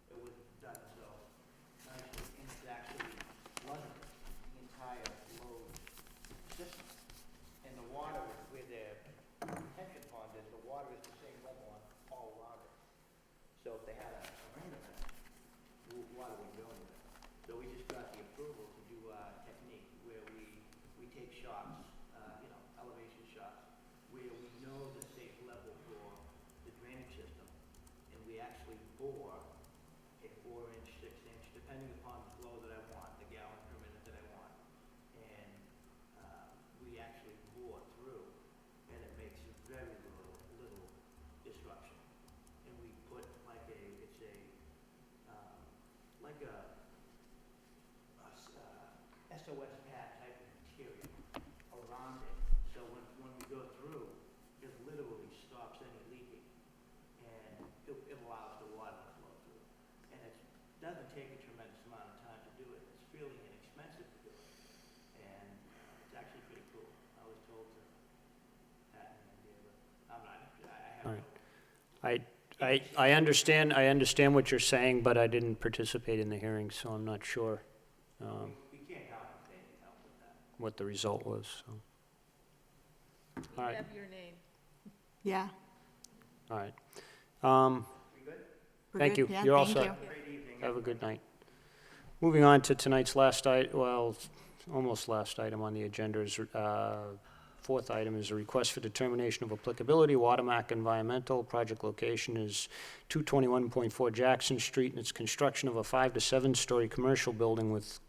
It was done so nicely, and it's actually flooding the entire load system. And the water is where the retention pond is, the water is the same level on all around it. So if they had a rain event, water would go in there. So we just got the approval to do a technique where we take shots, elevation shots, where we know the safe level for the drainage system, and we actually bore a 4-inch, 6-inch, depending upon the flow that I want, the gallon per minute that I want. And we actually bore through, and it makes very little disruption. And we put like SOS pad type of material around it. So when we go through, it literally stops any leaking, and it allows the water to flow through. And it doesn't take a tremendous amount of time to do it. It's fairly inexpensive to do it. And it's actually pretty cool. I was told to patent an idea, but I'm not, I have All no. right. I understand what you're saying, but I didn't participate in the hearing, so I'm not sure We can't count on anything else with that. what the result was, so. You All right. have your name. Yeah. All right. We're Thank good? you. Yeah, You're all thank set. you. Have a good night. Moving on to tonight's last almost last item on the agenda is, fourth item is a request for determination of applicability. Watermark Environmental. Project location is 221.4 Jackson Street, and it's construction of a 5 to 7-story commercial building with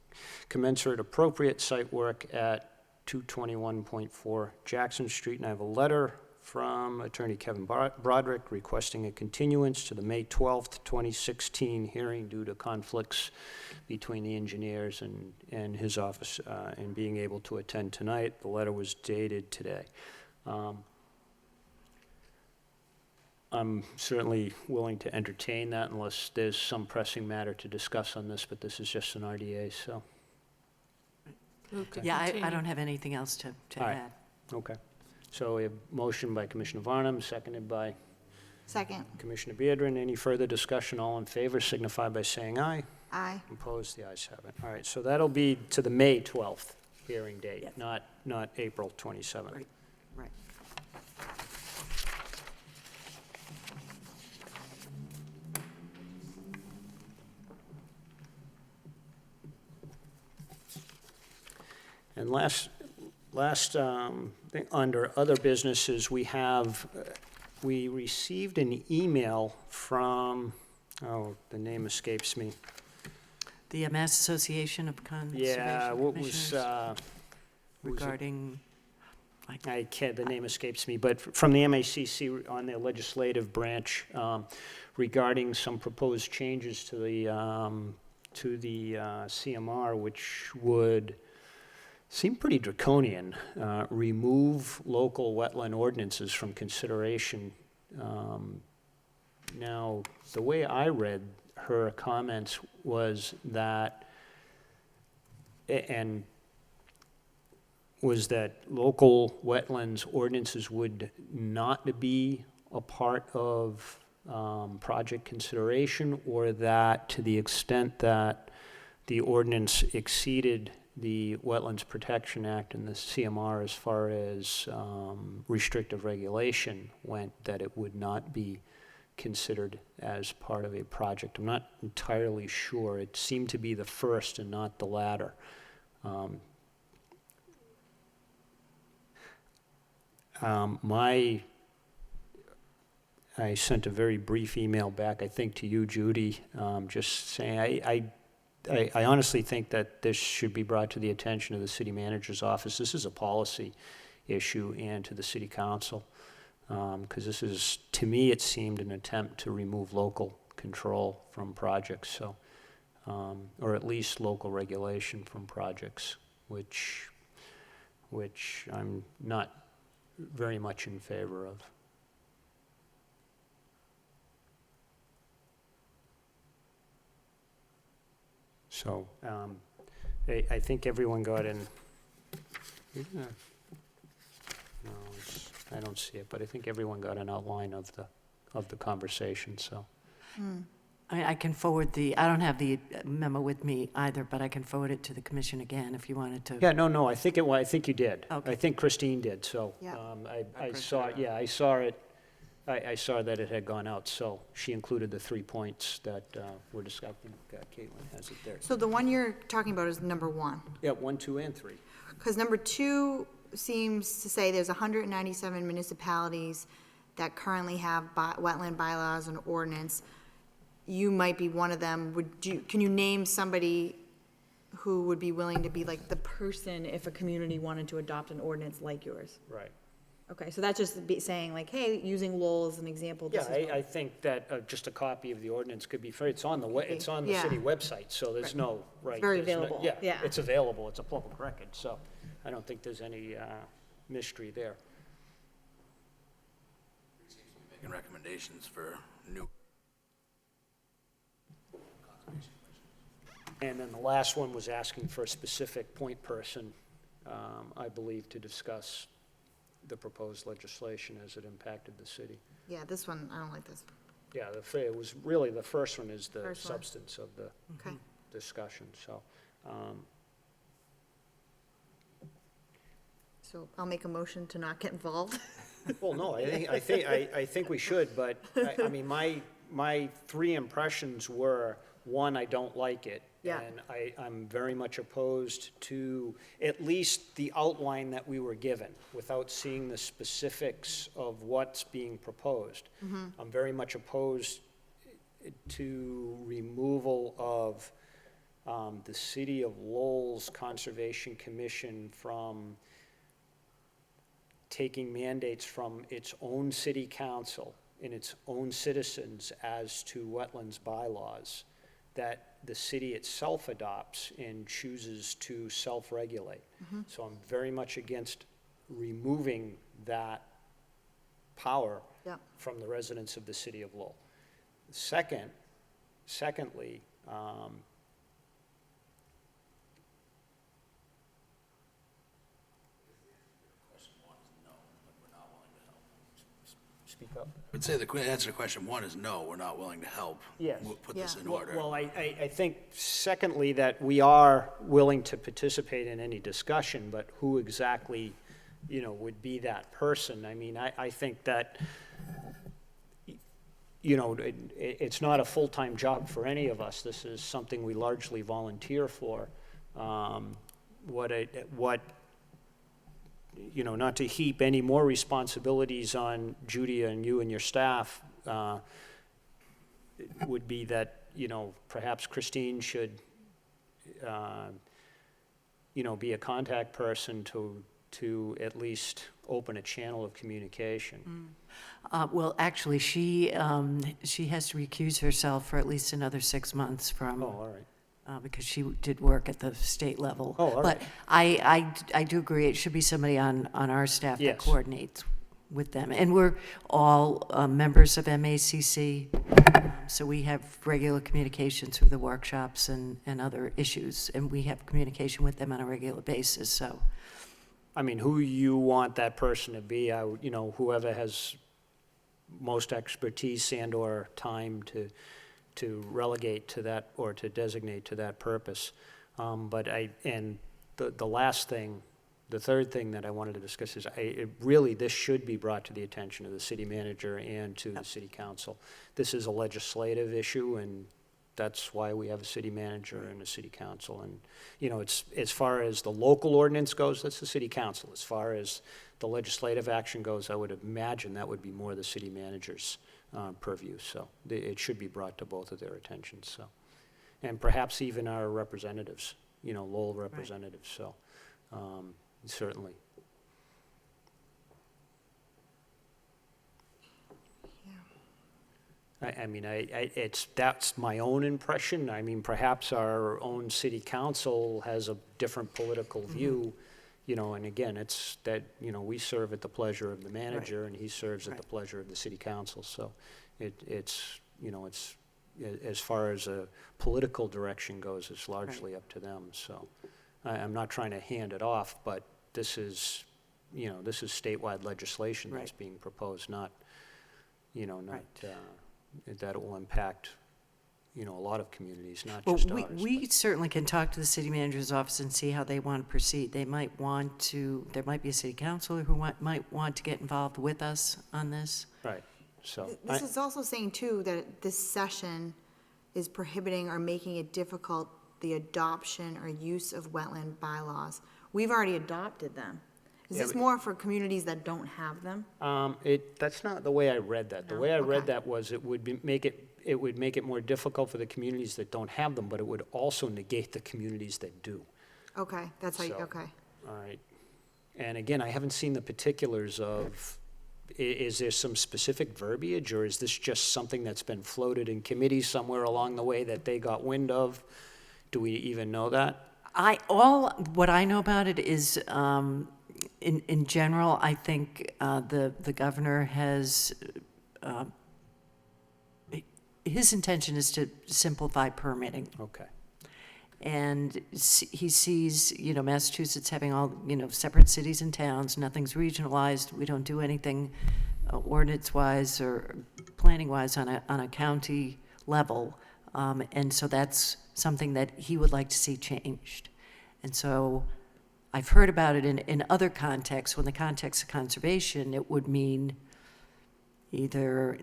commensurate appropriate site work at 221.4 Jackson Street. And I have a letter from Attorney Kevin Broderick requesting a continuance to the May 12th, 2016 hearing due to conflicts between the engineers and his office and being able to attend tonight. The letter was dated today. I'm certainly willing to entertain that unless there's some pressing matter to discuss on this, but this is just an RDA, so, Move to Yeah, I continue. don't have anything else to All right. add. okay. So we have motion by Commissioner Varnum, seconded by Second. Commissioner Beardron. Any further discussion? All in favor signify by saying aye. Aye. Opposed? The ayes have it. All right, so that'll be to the May 12th hearing date, Yes. not April 27th. Right. Right. And last thing, under other businesses, we received an email from, the name escapes me. The Mass Association of Conservation Yeah, what was, Commissioners was it? regarding I can't, the name escapes me, but from the MACC on their legislative branch regarding some proposed changes to the CMR, which would seem pretty draconian, remove local wetland ordinances from consideration. Now, the way I read her comments was that, local wetlands ordinances would not be a part of project consideration, or that to the extent that the ordinance exceeded the Wetlands Protection Act and the CMR as far as restrictive regulation went, that it would not be considered as part of a project. I'm not entirely sure. It seemed to be the first and not the latter. I sent a very brief email back, I think, to you, Judy, just saying I honestly think that this should be brought to the attention of the city manager's office. This is a policy issue, and to the city council, because this is, to me, it seemed an attempt to remove local control from projects, so, or at least local regulation from projects, which I'm not very much in favor of. So, I think everyone got in, no, I don't see it, but I think everyone got an outline of the conversation, so. I can forward I don't have the memo with me either, but I can forward it to the commission again if you wanted to. Yeah, no, I think I think you did. Okay. I think Christine did, so. Yeah. I saw, yeah, I saw it, I saw that it had gone out, so she included the 3 points that were discussed. Caitlin has it there. So the one you're talking about is number 1. Yeah, 1, 2, and 3. Because number 2 seems to say there's 197 municipalities that currently have wetland bylaws and ordinance. You might be one of them. Can you name somebody who would be willing to be like the person if a community wanted to adopt an ordinance like yours? Right. Okay, so that's just saying like, hey, using Lowell as an example. Yeah, this is what- I think that just a copy of the ordinance could be free. It's on it's on the Yeah. city website, so there's Right. no, right. very there's no- available, Yeah, yeah. it's available, it's a public record, so I don't think there's any mystery there. Making recommendations for new. And then the last one was asking for a specific point person, I believe, to discuss the proposed legislation as it impacted the city. Yeah, this one, I don't like this. Yeah, it was really, the first one is the First one. substance of the Okay. discussion, so. So I'll make a motion to not get involved. Well, no, I think we should, but, I mean, my 3 impressions were, 1, I don't like it. Yeah. And I'm very much opposed to at least the outline that we were given, without seeing the specifics of what's being proposed. I'm very much opposed to removal of the City of Lowell's Conservation Commission from taking mandates from its own city council and its own citizens as to wetlands bylaws that the city itself adopts and chooses to self-regulate. So I'm very much against removing that power Yep. from the residents of the city of Lowell. Secondly, speak up. I'd say the answer to question 1 is no, we're not willing to help. Yes. We'll put this Yeah. in order. Well, I think secondly, that we are willing to participate in any discussion, but who exactly, would be that person? I mean, I think that, it's not a full-time job for any of us. This is something we largely volunteer for. Not to heap any more responsibilities on Judy and you and your staff, would be that, perhaps Christine should, be a contact person to at least open a channel of communication. Well, actually, she has to recuse herself for at least another 6 months from, Oh, all right. because she did work at the state level. Oh, all right. But I do agree, it should be somebody on our staff that Yes. coordinates with them. And we're all members of MACC, so we have regular communication through the workshops and other issues, and we have communication with them on a regular basis, so. I mean, who you want that person to be, whoever has most expertise and/or time to relegate to that or to designate to that purpose. But the last thing, the third thing that I wanted to discuss is this should be brought to the attention of the city manager and to the city council. This is a legislative issue, and that's why we have a city manager and a city council. And, it's, as far as the local ordinance goes, that's the city council. As far as the legislative action goes, I would imagine that would be more the city manager's purview. So it should be brought to both of their attentions, so. And perhaps even our representatives, Lowell representatives, so, certainly. That's my own impression. I mean, perhaps our own city council has a different political view, and again, it's that, we serve at the pleasure of the manager, and he serves at the pleasure of the city council, so it's as far as a political direction goes, it's largely up to them, so. I'm not trying to hand it off, but this is statewide legislation that's being proposed, not, that it will impact, a lot of communities, not Well, just ours. we certainly can talk to the city manager's office and see how they want to proceed. There might be a city councilor who might want to get involved with us on this. Right, so. This is also saying too that this session is prohibiting or making it difficult the adoption or use of wetland bylaws. We've already adopted them. Is this more for communities that don't have them? That's not the way I read that. The No? way I read Okay. that was it would make it more difficult for the communities that don't have them, but it would also negate the communities that do. Okay, that's how you, So- okay. All right. And again, I haven't seen the particulars of, is there some specific verbiage, or is this just something that's been floated in committee somewhere along the way that they got wind of? Do we even know that? What I know about it is, in general, I think the governor has, his intention is to simplify permitting. Okay. And he sees, Massachusetts having all, separate cities and towns, nothing's regionalized, we don't do anything ordinance-wise or planning-wise on a county level. And so that's something that he would like to see changed. And so I've heard about it in other contexts. When the context of conservation, it would mean either,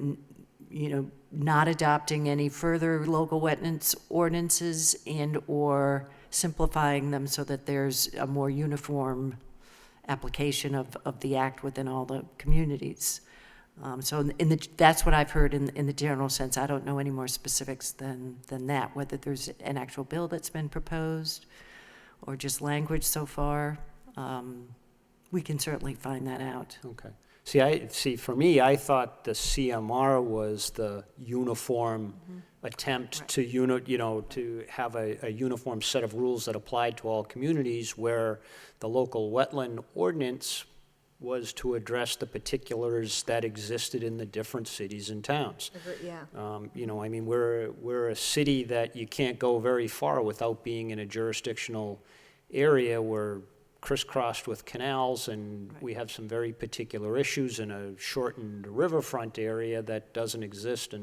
not adopting any further local wetlands ordinances and/or simplifying them so that there's a more uniform application of the act within all the communities. So that's what I've heard in the general sense. I don't know any more specifics than that, whether there's an actual bill that's been proposed or just language so far. We can certainly find that out. Okay. For me, I thought the CMR was the uniform attempt to, to have a uniform set of rules that applied to all communities, where the local wetland ordinance was to address the particulars that existed in the different cities and towns. Yeah. We're a city that you can't go very far without being in a jurisdictional area. We're crisscrossed with canals, and we have some very particular issues in a shortened riverfront area that doesn't exist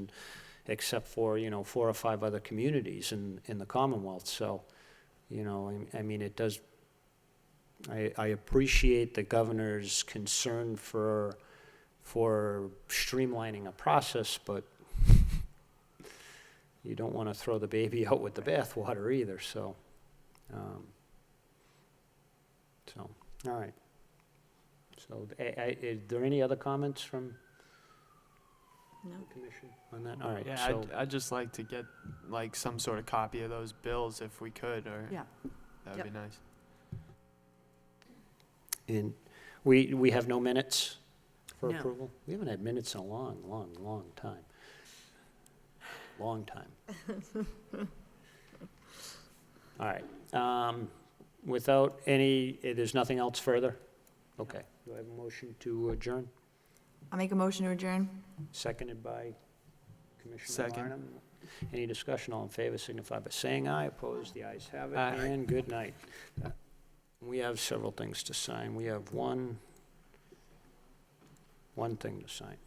except for, 4 or 5 other communities in the Commonwealth. So, it does, I appreciate the governor's concern for streamlining a process, but you don't want to throw the baby out with the bathwater either, so. All right. So, is there any other comments from No. the commission on that? All right, Yeah, so, I'd just like to get like some sort of copy of those bills if we could, or Yeah. that would be nice. And we have no minutes for No. approval? We haven't had minutes in a long time. Long time. All right. Without any, there's nothing else further? Okay. Do I have a motion to adjourn? I'll make a motion to adjourn. Seconded by Commissioner Second. Marnham. Any discussion? All in favor signify by saying aye. Opposed? The ayes have it. Aye. And good night. We have several things to sign. We have one thing to sign.